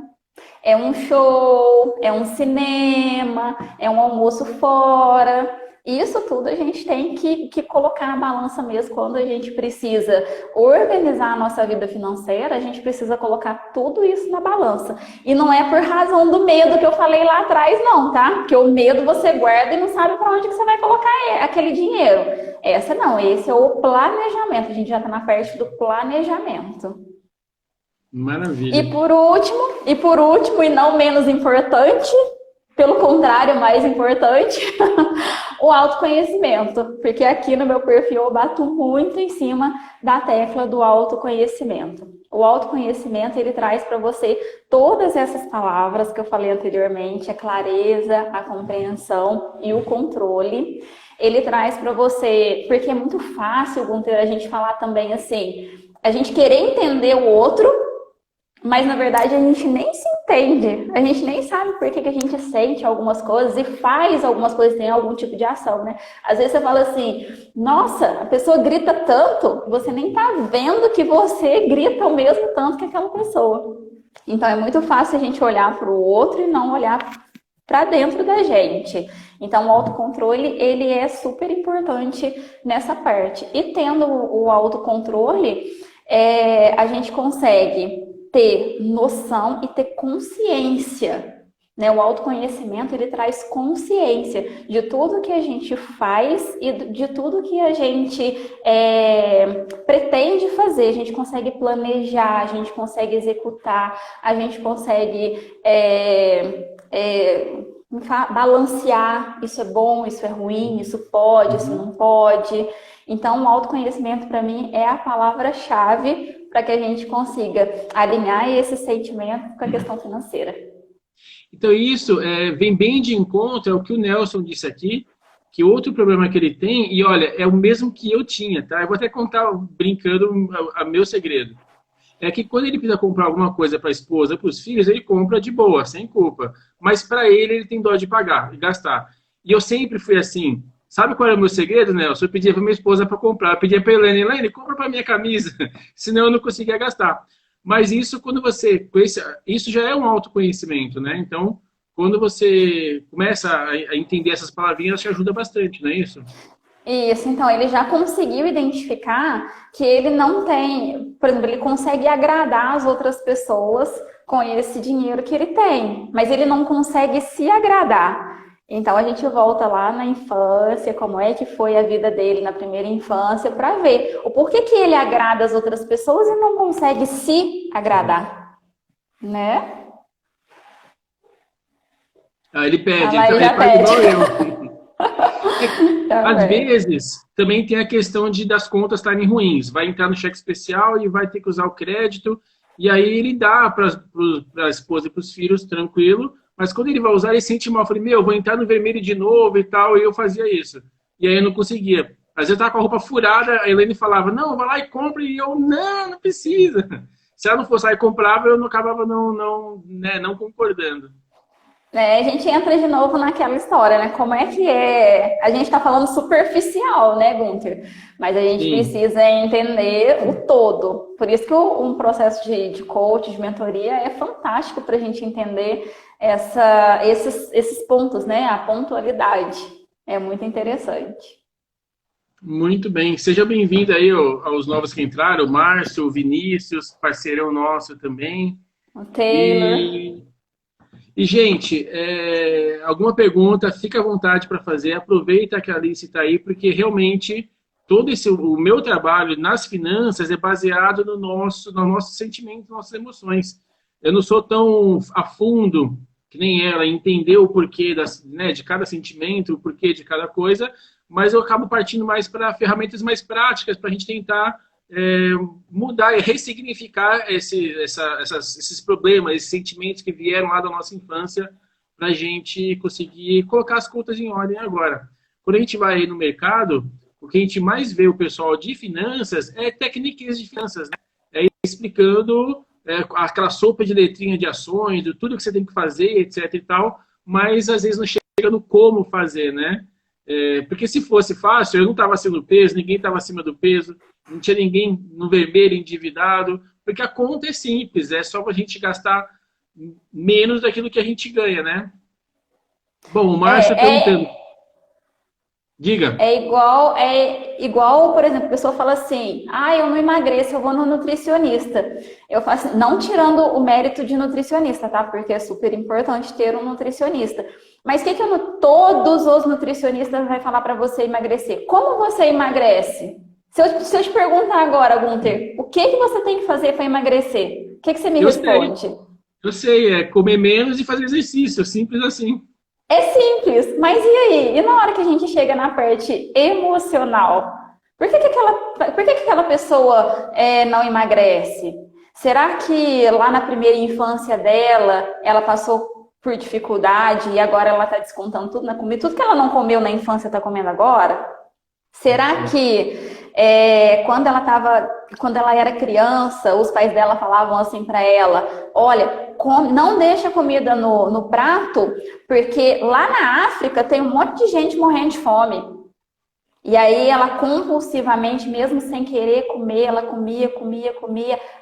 é um show, é um cinema, é um almoço fora. Isso tudo a gente tem que colocar na balança mesmo quando a gente precisa organizar a nossa vida financeira, a gente precisa colocar tudo isso na balança. E não é por razão do medo que eu falei lá atrás, não, tá? Porque o medo você guarda e não sabe para onde que você vai colocar aquele dinheiro. Essa não, esse é o planejamento. A gente já está na parte do planejamento. Maravilha. E por último, e não menos importante, pelo contrário, mais importante, o autoconhecimento. Porque aqui no meu perfil eu bato muito em cima da tecla do autoconhecimento. O autoconhecimento, ele traz para você todas essas palavras que eu falei anteriormente, a clareza, a compreensão e o controle. Ele traz para você, porque é muito fácil, Gunter, a gente falar também assim, a gente querer entender o outro, mas, na verdade, a gente nem se entende. A gente nem sabe por que a gente sente algumas coisas e faz algumas coisas, tem algum tipo de ação, né? Às vezes você fala assim, nossa, a pessoa grita tanto, você nem tá vendo que você grita o mesmo tanto que aquela pessoa. Então, é muito fácil a gente olhar para o outro e não olhar para dentro da gente. Então, o autocontrole, ele é super importante nessa parte. E tendo o autocontrole, a gente consegue ter noção e ter consciência, né? O autoconhecimento, ele traz consciência de tudo que a gente faz e de tudo que a gente pretende fazer. A gente consegue planejar, a gente consegue executar, a gente consegue balancear, isso é bom, isso é ruim, isso pode, isso não pode. Então, o autoconhecimento, para mim, é a palavra-chave para que a gente consiga alinhar esse sentimento com a questão financeira. Então, isso vem bem de encontro ao que o Nelson disse aqui, que outro problema que ele tem, e olha, é o mesmo que eu tinha, tá? Eu vou até contar, brincando, o meu segredo. É que quando ele precisa comprar alguma coisa para a esposa, para os filhos, ele compra de boa, sem culpa. Mas para ele tem dó de pagar, de gastar. E eu sempre fui assim. Sabe qual era o meu segredo, Nelson? Eu pedia para minha esposa para comprar. Eu pedia para a Helene, compra para minha camisa, senão eu não conseguia gastar. Mas isso, quando você... Isso já é um autoconhecimento, né? Então, quando você começa a entender essas palavrinhas, te ajuda bastante, não é isso? Isso, então ele já conseguiu identificar que ele não tem, por exemplo, ele consegue agradar as outras pessoas com esse dinheiro que ele tem, mas ele não consegue se agradar. Então a gente volta lá na infância, como é que foi a vida dele na primeira infância, para ver o porquê que ele agrada as outras pessoas e não consegue se agradar, né? Ele pede, então ele faz igual eu. Às Também. vezes, também tem a questão das contas estarem ruins. Vai entrar no cheque especial e vai ter que usar o crédito e aí ele dá para a esposa e para os filhos tranquilo, mas quando ele vai usar, ele sente mal. Eu falei, meu, vou entrar no vermelho de novo e tal, e eu fazia isso. E aí eu não conseguia. Às vezes eu tava com a roupa furada, a Helene falava, não, vai lá e compra, e eu, não precisa. Se ela não fosse lá e comprava, eu não acabava não concordando. É, a gente entra de novo naquela história, né? Como é que é? A gente está falando superficial, né, Gunther? Mas a gente Sim. precisa entender o todo. Por isso que um processo de coach, de mentoria, é fantástico para a gente entender esses pontos, né? A pontualidade. É muito interessante. Muito bem. Seja bem-vindo aí aos novos que entraram, o Márcio, o Vinícius, parceirão nosso também. O Taylor. E gente, alguma pergunta, fica à vontade para fazer. Aproveita que a Alice está aí, porque realmente o meu trabalho nas finanças é baseado no nosso sentimento, nas nossas emoções. Eu não sou tão a fundo que nem ela, entender o porquê de cada sentimento, o porquê de cada coisa, mas eu acabo partindo mais para ferramentas mais práticas para a gente tentar mudar e ressignificar esses problemas, esses sentimentos que vieram lá da nossa infância, para a gente conseguir colocar as contas em ordem agora. Quando a gente vai no mercado, o que a gente mais vê o pessoal de finanças é técnicas de finanças, né? Explicando aquela sopa de letrinha de ações, de tudo que você tem que fazer, etc e tal, mas às vezes não chega no como fazer, né? Porque se fosse fácil, eu não estava acima do peso, ninguém estava acima do peso, não tinha ninguém no vermelho endividado, porque a conta é simples, é só para a gente gastar menos daquilo que a gente ganha, né? Bom, o Márcio perguntando. Diga. É igual, por exemplo, a pessoa fala assim, eu não emagreço, eu vou no nutricionista. Eu faço, não tirando o mérito de nutricionista, tá? Porque é super importante ter um nutricionista. Mas o que todos os nutricionistas vão falar para você emagrecer? Como você emagrece? Se eu te perguntar agora, Gunther, o que você tem que fazer para emagrecer? O que você me responde? Eu sei, é comer menos e fazer exercício, simples assim. É simples, mas e aí? E na hora que a gente chega na parte emocional? Por que aquela pessoa não emagrece? Será que lá na primeira infância dela, ela passou por dificuldade e agora ela está descontando tudo na comida? Tudo que ela não comeu na infância está comendo agora? Será que quando ela era criança, os pais dela falavam assim para ela, olha, não deixa comida no prato, porque lá na África tem um monte de gente morrendo de fome. E aí ela compulsivamente, mesmo sem querer comer, ela comia,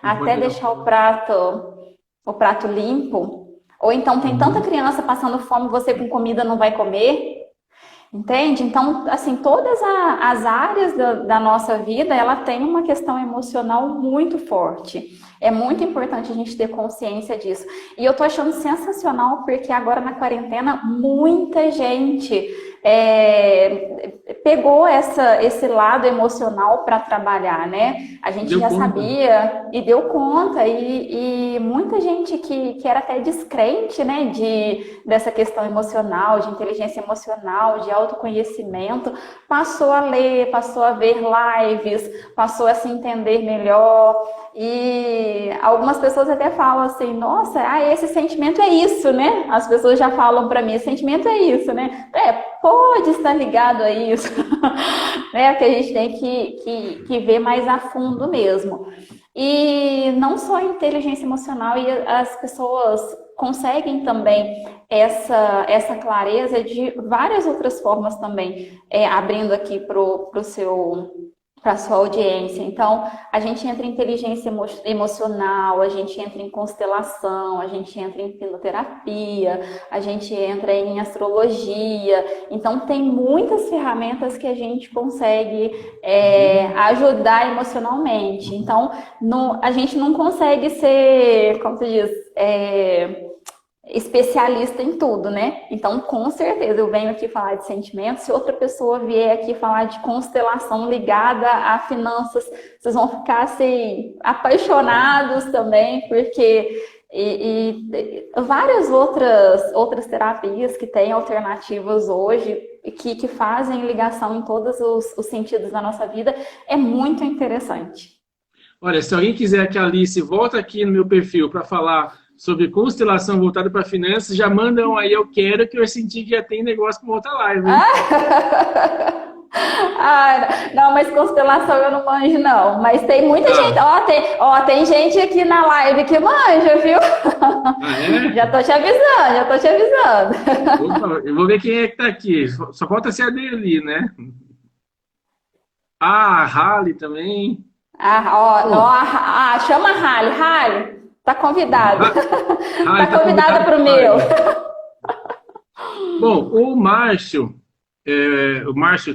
até deixar o prato limpo. Ou então tem tanta criança passando fome, você com comida não vai comer. Entende? Então, assim, todas as áreas da nossa vida, ela tem uma questão emocional muito forte. É muito importante a gente ter consciência disso. E eu tô achando sensacional porque agora na quarentena, muita gente pegou esse lado emocional para trabalhar, né? A gente já sabia e deu conta. E muita gente que era até descrente, né? Dessa questão emocional, de inteligência emocional, de autoconhecimento, passou a ler, passou a ver lives, passou a se entender melhor. E algumas pessoas até falam assim, nossa, esse sentimento é isso, né? As pessoas já falam para mim, esse sentimento é isso, né? Pode estar ligado a isso, né? Que a gente tem que ver mais a fundo mesmo. E não só a inteligência emocional, e as pessoas conseguem também essa clareza de várias outras formas também, abrindo aqui para a sua audiência. Então, a gente entra em inteligência emocional, a gente entra em constelação, a gente entra em hipnoterapia, a gente entra em astrologia. Então, tem muitas ferramentas que a gente consegue ajudar emocionalmente. Então, a gente não consegue ser, como se diz, especialista em tudo, né? Então, com certeza, eu venho aqui falar de sentimentos. Se outra pessoa vier aqui falar de constelação ligada a finanças, vocês vão ficar assim apaixonados também, porque várias outras terapias que têm alternativas hoje que fazem ligação em todos os sentidos da nossa vida é muito interessante. Olha, se alguém quiser que a Alice volte aqui no meu perfil para falar sobre constelação voltada para finanças, já mandam aí, eu quero, que eu senti que já tem negócio para outra live, hein? Ah, não, mas constelação eu não manjo, não. Mas tem muita gente. Ah, Tem gente aqui na live que manja, viu? ah, é? Já tô te avisando, já tô te avisando. Opa, eu vou ver quem é que tá aqui. Só falta ser a Deli, né? Ah, a Hali também. Pô, Chama a Rally. Rally, tá convidada. Tá Hali tá convidada convidado pro para meu. live. Bom, o Márcio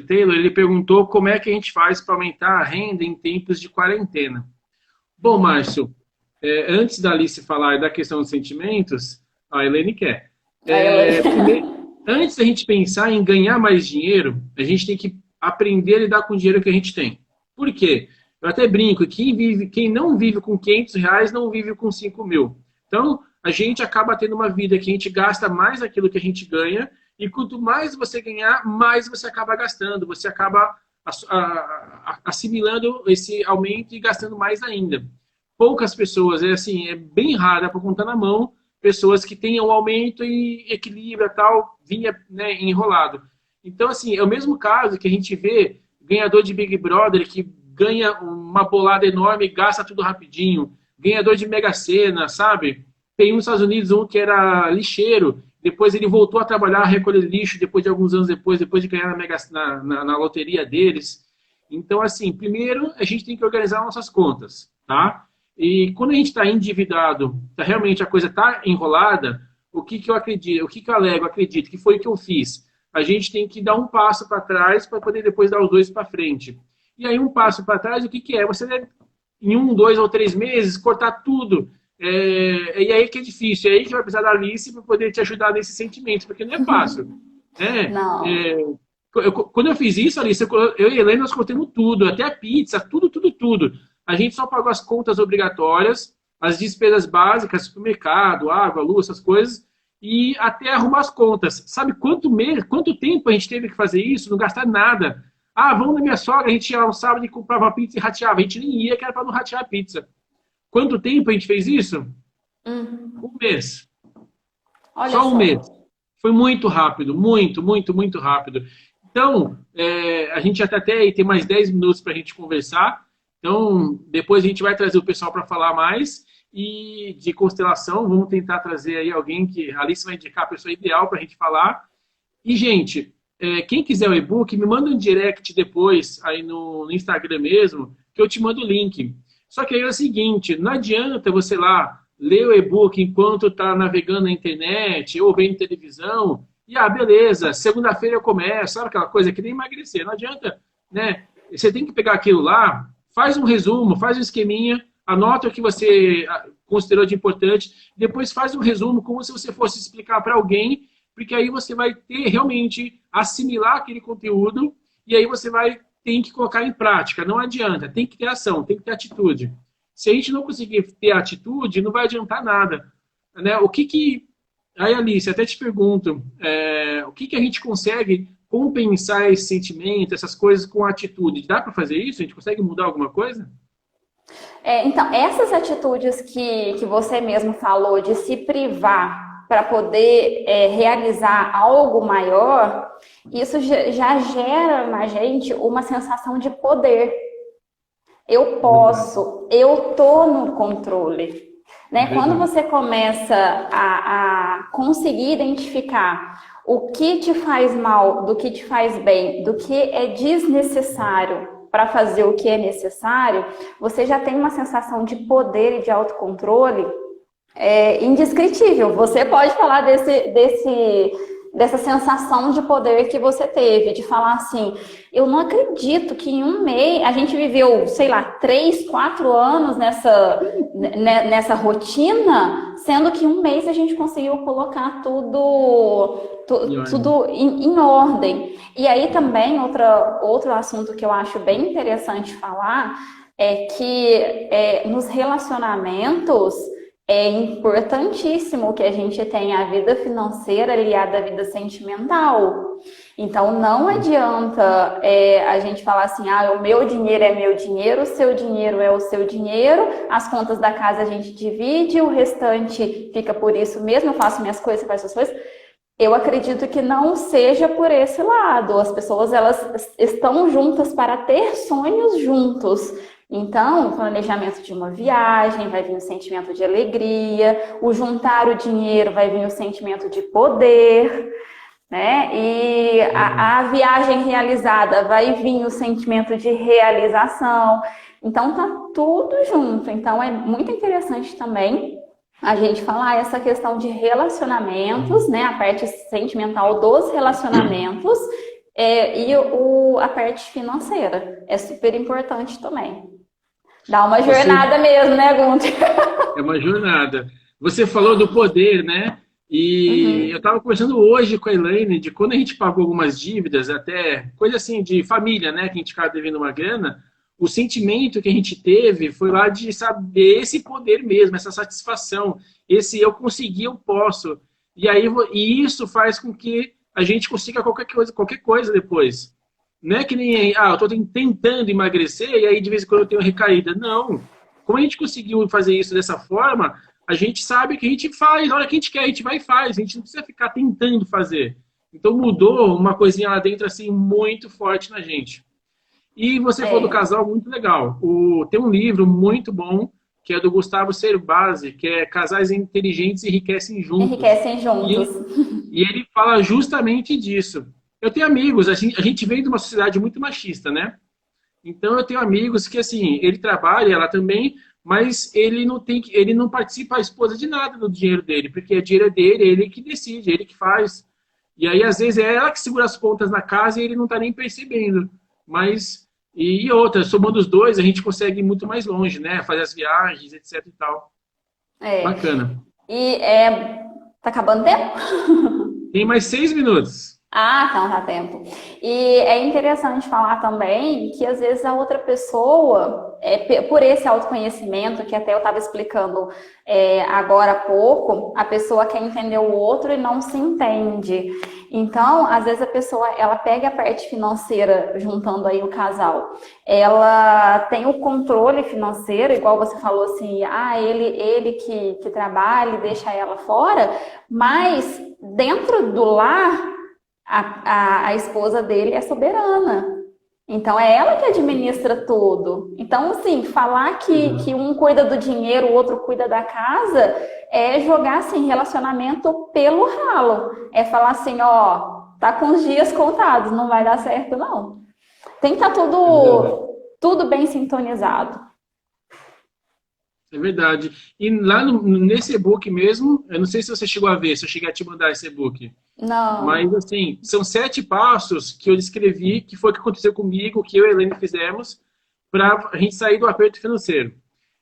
Taylor, ele perguntou como é que a gente faz para aumentar a renda em tempos de quarentena. Bom, Márcio, antes da Alice falar da questão dos sentimentos, a Helene quer. Aí ela... Antes da gente pensar em ganhar mais dinheiro, a gente tem que aprender a lidar com o dinheiro que a gente tem. Por quê? Eu até brinco, quem não vive com R$ 500 não vive com 5.000. Então, a gente acaba tendo uma vida que a gente gasta mais aquilo que a gente ganha, e quanto mais você ganhar, mais você acaba gastando, você acaba assimilando esse aumento e gastando mais ainda. Poucas pessoas, é bem raro, é para contar na mão, pessoas que tenham um aumento e equilibra tal, vinha, né, enrolado. Então, assim, é o mesmo caso que a gente vê ganhador de Big Brother que ganha uma bolada enorme e gasta tudo rapidinho, ganhador de Mega Sena, sabe? Tem nos Estados Unidos um que era lixeiro, depois ele voltou a trabalhar, a recolher lixo, depois de alguns anos depois de ganhar na loteria deles. Então, assim, primeiro a gente tem que organizar nossas contas, tá? E quando a gente está endividado, realmente a coisa está enrolada, o que eu acredito, o que eu alego, acredito, que foi o que eu fiz? A gente tem que dar um passo para trás para poder depois dar os dois para frente. E aí um passo para trás, o que é? Você deve, em 1, 2 ou 3 meses, cortar tudo. E aí que é difícil, é aí que vai precisar da Alice para poder te ajudar nesse sentimento, porque não é fácil. Né? Não. Quando eu fiz isso, Alice, eu e a Helena, nós cortamos tudo, até a pizza, tudo. A gente só pagou as contas obrigatórias, as despesas básicas, supermercado, água, luz, essas coisas, e até arrumar as contas. Sabe quanto tempo a gente teve que fazer isso? Não gastar nada. Ah, vamos na minha sogra, a gente ia um sábado e comprava uma pizza e rateava. A gente nem ia, que era para não ratear a pizza. Quanto tempo a gente fez isso? Um mês. Olha Só um só. mês. Foi muito rápido, muito rápido. Então, a gente até tem mais 10 minutos para a gente conversar. Então, depois a gente vai trazer o pessoal para falar mais. E de constelação, vamos tentar trazer aí alguém que a Alice vai indicar a pessoa ideal para a gente falar. E, gente, quem quiser o e-book, me manda um direct depois aí no Instagram mesmo, que eu te mando o link. Só que aí é o seguinte, não adianta você lá ler o e-book enquanto está navegando na internet ou vendo televisão, e beleza, segunda-feira eu começo, sabe aquela coisa que nem emagrecer, não adianta, né? Você tem que pegar aquilo lá, faz um resumo, faz um esqueminha, anota o que você considerou de importante, depois faz um resumo como se você fosse explicar para alguém, porque aí você vai ter realmente assimilar aquele conteúdo e aí você tem que colocar em prática. Não adianta, tem que ter ação, tem que ter atitude. Se a gente não conseguir ter atitude, não vai adiantar nada. Né? Aí, Alice, até te pergunto, o que a gente consegue compensar esse sentimento, essas coisas com atitude? Dá para fazer isso? A gente consegue mudar alguma coisa? Então, essas atitudes que você mesmo falou de se privar para poder realizar algo maior, isso já gera na gente uma sensação de poder. Eu posso, eu tô no controle. Né? Quando você começa a conseguir identificar o que te faz mal, do que te faz bem, do que é desnecessário para fazer o que é necessário, você já tem uma sensação de poder e de autocontrole indescritível. Você pode falar dessa sensação de poder que você teve, de falar assim, eu não acredito que em um mês, a gente viveu, sei lá, 3, 4 anos nessa rotina, sendo que em um mês a gente conseguiu colocar tudo em ordem. E aí também, outro assunto que eu acho bem interessante falar, é que nos relacionamentos, É importantíssimo que a gente tenha a vida financeira aliada à vida sentimental. Então, não adianta a gente falar assim, ah, o meu dinheiro é meu dinheiro, o seu dinheiro é o seu dinheiro, as contas da casa a gente divide, o restante fica por isso mesmo, eu faço minhas coisas, você faz suas coisas. Eu acredito que não seja por esse lado. As pessoas, elas estão juntas para ter sonhos juntos. Então, o planejamento de uma viagem, vai vir o sentimento de alegria, o juntar o dinheiro, vai vir o sentimento de poder, né? E a viagem realizada, vai vir o sentimento de realização. Então, tá tudo junto. Então, é muito interessante também a gente falar essa questão de relacionamentos, né? A parte sentimental dos relacionamentos e a parte financeira. É super importante também. Dá uma jornada mesmo, né, Gunther? É uma jornada. Você falou do poder, né? E eu estava conversando hoje com a Elaine de quando a gente pagou algumas dívidas, até coisa assim de família, né? Que a gente ficava devendo uma grana. O sentimento que a gente teve foi lá de saber esse poder mesmo, essa satisfação, esse eu consegui, eu posso. E isso faz com que a gente consiga qualquer coisa depois. Não é que nem, eu estou tentando emagrecer e aí de vez em quando eu tenho uma recaída. Não. Como a gente conseguiu fazer isso dessa forma, a gente sabe que a gente faz, na hora que a gente quer, a gente vai e faz. A gente não precisa ficar tentando fazer. Então mudou uma coisinha lá dentro assim muito forte na gente. E você falou do casal, muito legal. Tem um livro muito bom, que é do Gustavo Cerbasi, que é Casais Inteligentes Enriquecem Juntos. Enriquecem juntos. E ele fala justamente disso. Eu tenho amigos, a gente vem de uma sociedade muito machista, né? Então eu tenho amigos que, assim, ele trabalha, ela também, mas ele não participa a esposa de nada do dinheiro dele, porque o dinheiro é dele, é ele que decide, é ele que faz. E aí, às vezes, é ela que segura as pontas na casa e ele não está nem percebendo. Mas, e outra, somando os dois, a gente consegue ir muito mais longe, né? Fazer as viagens, etc e tal. Bacana. E tá acabando o tempo? Tem mais 6 minutos. Então dá tempo. E é interessante falar também que às vezes a outra pessoa, por esse autoconhecimento, que até eu estava explicando agora há pouco, a pessoa quer entender o outro e não se entende. Então, às vezes a pessoa, ela pega a parte financeira, juntando aí o casal, ela tem o controle financeiro, igual você falou assim, ele que trabalha e deixa ela fora, mas dentro do lar, a esposa dele é soberana. Então, é ela que administra tudo. Então, assim, falar que um cuida do dinheiro, o outro cuida da casa, é jogar, assim, relacionamento pelo ralo. É falar assim, tá com os dias contados, não vai dar certo, não. Tem que estar tudo bem sintonizado. É verdade. E lá nesse e-book mesmo, eu não sei se você chegou a ver, se eu cheguei a te mandar esse e-book. Não. Mas, assim, são 7 passos que eu descrevi, que foi o que aconteceu comigo, que eu e a Helene fizemos, para a gente sair do aperto financeiro.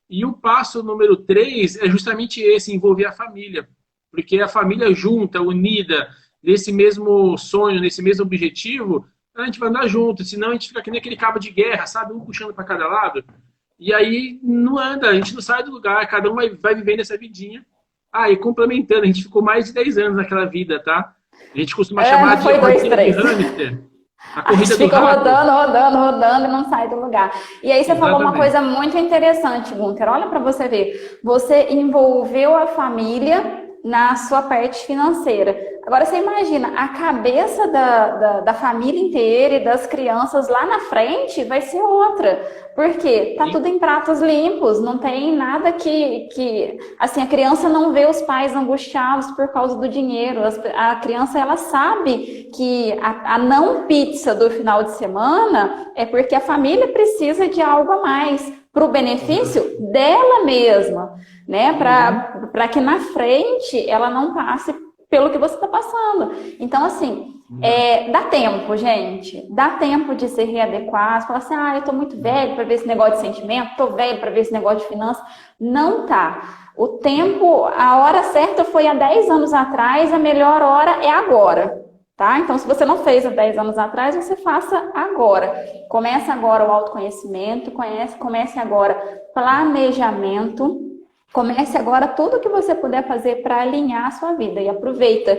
E o passo número 3 é justamente esse, envolver a família. Porque a família junta, unida, nesse mesmo sonho, nesse mesmo objetivo, a gente vai andar junto, senão a gente fica que nem aquele cabo de guerra, sabe? Um puxando para cada lado. E aí não anda, a gente não sai do lugar, cada um vai vivendo essa vidinha. E complementando, a gente ficou mais de 10 anos naquela vida, tá? A gente costuma chamar de corrida de hamster. A gente fica rodando e não sai do lugar. E aí você falou uma coisa muito interessante, Gunther. Olha para você ver. Você envolveu a família na sua parte financeira. Agora você imagina, a cabeça da família inteira e das crianças lá na frente vai ser outra. Porque tá tudo em pratos limpos, não tem nada que assim, a criança não vê os pais angustiados por causa do dinheiro. A criança, ela sabe que a não pizza do final de semana é porque a família precisa de algo a mais para o benefício dela mesma, né? Para que na frente ela não passe pelo que você está passando. Então, assim, dá tempo, gente. Dá tempo de se readequar. Você fala assim, eu tô muito velho para ver esse negócio de sentimento, tô velho para ver esse negócio de finanças. Não tá. O tempo, a hora certa foi há 10 anos atrás, a melhor hora é agora. Tá? Então, se você não fez há 10 anos atrás, você faça agora. Comece agora o autoconhecimento, comece agora planejamento. Comece agora tudo que você puder fazer para alinhar a sua vida e aproveita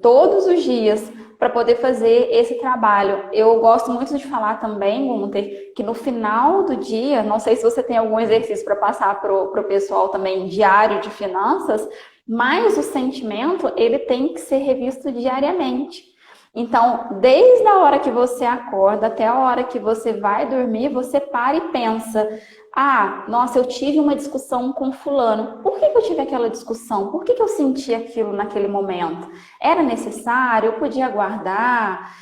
todos os dias para poder fazer esse trabalho. Eu gosto muito de falar também, Gunther, que no final do dia, não sei se você tem algum exercício para passar para o pessoal também, diário de finanças, mas o sentimento, ele tem que ser revisto diariamente. Então, desde a hora que você acorda até a hora que você vai dormir, você para e pensa: ah, nossa, eu tive uma discussão com fulano. Por que eu tive aquela discussão? Por que eu senti aquilo naquele momento? Era necessário? Eu podia aguardar?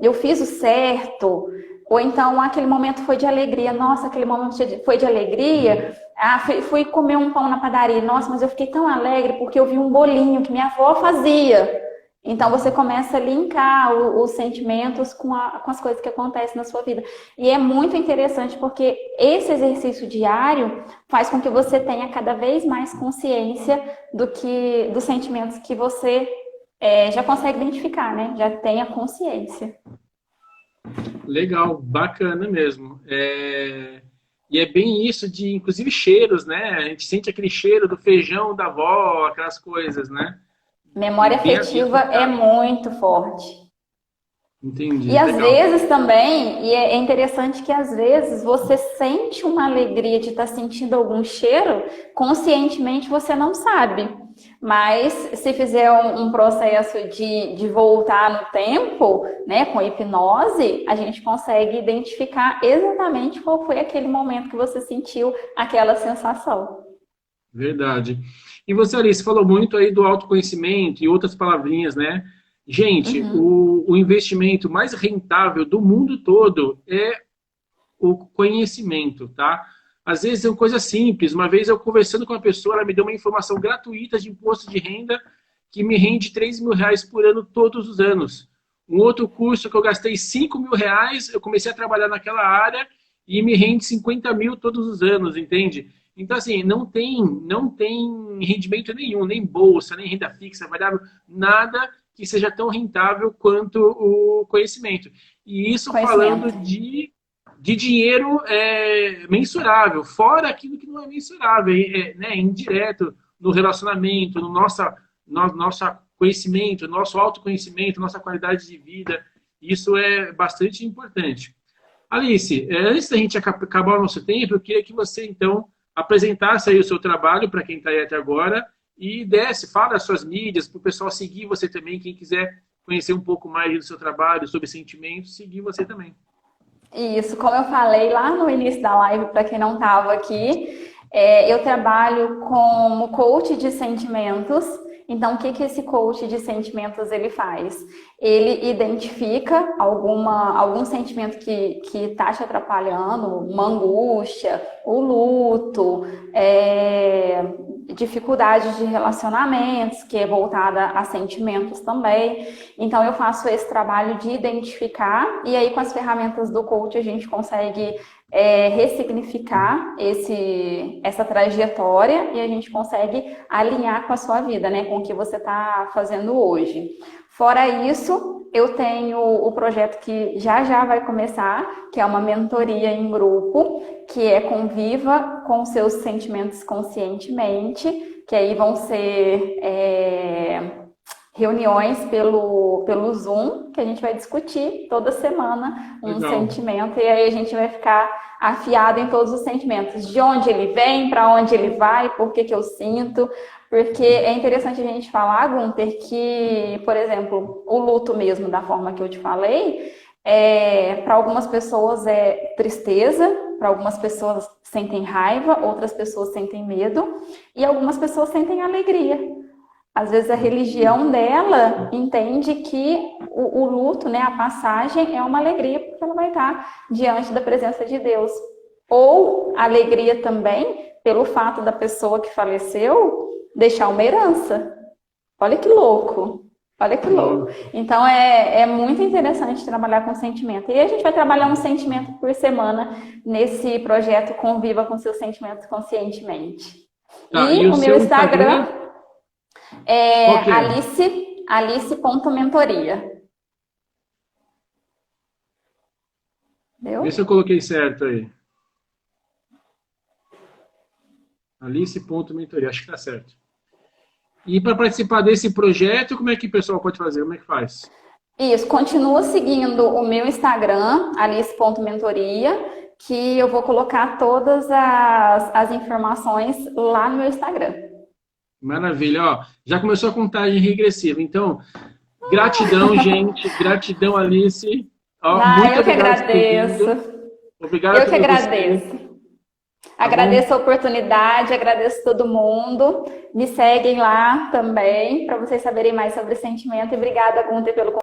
Eu fiz o certo? Ou então aquele momento foi de alegria. Nossa, aquele momento foi de alegria. Ah, fui comer um pão na padaria. Nossa, mas eu fiquei tão alegre porque eu vi um bolinho que minha avó fazia. Então você começa a linkar os sentimentos com as coisas que acontecem na sua vida. E é muito interessante porque esse exercício diário faz com que você tenha cada vez mais consciência dos sentimentos que você já consegue identificar, né? Já tenha consciência. Legal, bacana mesmo. E é bem isso de, inclusive, cheiros, né? A gente sente aquele cheiro do feijão da avó, aquelas coisas, né? E Memória tem a ver afetiva é associado. muito forte. E Entendi, às legal. vezes também, e é interessante que às vezes você sente uma alegria de estar sentindo algum cheiro, conscientemente você não sabe. Mas se fizer um processo de voltar no tempo, né, com hipnose, a gente consegue identificar exatamente qual foi aquele momento que você sentiu aquela sensação. Verdade. E você, Alice, falou muito aí do autoconhecimento e outras palavrinhas, né? Gente, Uhum. o investimento mais rentável do mundo todo é o conhecimento, tá? Às vezes é uma coisa simples. Uma vez eu conversando com uma pessoa, ela me deu uma informação gratuita de imposto de renda que me rende R$ 3.000 por ano todos os anos. Um outro curso que eu gastei R$ 5.000, eu comecei a trabalhar naquela área e me rende 50 mil todos os anos, entende? Então, assim, não tem rendimento nenhum, nem bolsa, nem renda fixa, variável, nada que seja tão rentável quanto o conhecimento. E isso falando Conhecimento. de dinheiro mensurável, fora aquilo que não é mensurável, né, indireto, no relacionamento, nosso conhecimento, nosso autoconhecimento, nossa qualidade de vida. Isso é bastante importante. Alice, antes da gente acabar o nosso tempo, eu queria que você, então, apresentasse aí o seu trabalho para quem está aí até agora e fala as suas mídias, para o pessoal seguir você também, quem quiser conhecer um pouco mais do seu trabalho, sobre sentimentos, seguir você também. Isso, como eu falei lá no início da live, para quem não estava aqui, eu trabalho como coach de sentimentos. Então, o que que esse coach de sentimentos ele faz? Ele identifica algum sentimento que está te atrapalhando, uma angústia, o luto, dificuldades de relacionamentos, que é voltada a sentimentos também. Então, eu faço esse trabalho de identificar, e aí, com as ferramentas do coach, a gente consegue ressignificar essa trajetória e a gente consegue alinhar com a sua vida, né? Com o que você está fazendo hoje. Fora isso, eu tenho o projeto que já vai começar, que é uma mentoria em grupo, que é Conviva com seus sentimentos conscientemente, que aí vão ser reuniões pelo Zoom, que a gente vai discutir toda semana um Legal. sentimento, e aí a gente vai ficar afiado em todos os sentimentos, de onde ele vem, para onde ele vai, por que eu sinto, porque é interessante a gente falar, Gunther, que, por exemplo, o luto mesmo, da forma que eu te falei, para algumas pessoas é tristeza, para algumas pessoas sentem raiva, outras pessoas sentem medo, e algumas pessoas sentem alegria. Às vezes a religião dela entende que o luto, né, a passagem é uma alegria porque ela vai estar diante da presença de Deus. Ou alegria também pelo fato da pessoa que faleceu deixar uma herança. Olha que louco. Olha que louco. Nossa. Então é muito interessante trabalhar com sentimento. E a gente vai trabalhar um sentimento por semana nesse projeto Conviva com seus sentimentos conscientemente. Tá, E e o o meu seu Instagram Instagram, é qual que é? alice.mentoria. Vê se eu Entendeu? coloquei certo aí. Alice.mentoria, acho que tá certo. E para participar desse projeto, como é que o pessoal pode fazer? Como é que faz? Isso, continua seguindo o meu Instagram, alice.mentoria, que eu vou colocar todas as informações lá no meu Instagram. Maravilha, ó. Já começou a contagem regressiva. Então, gratidão, gente. Gratidão, Alice. Ó, muito Eu que obrigado por ter agradeço. vindo. Obrigado a Eu que todos vocês. agradeço. Tá bom? Agradeço a oportunidade, agradeço todo mundo. Me seguem lá também, para vocês saberem mais sobre o sentimento. E obrigada, Gunter, pelo convite.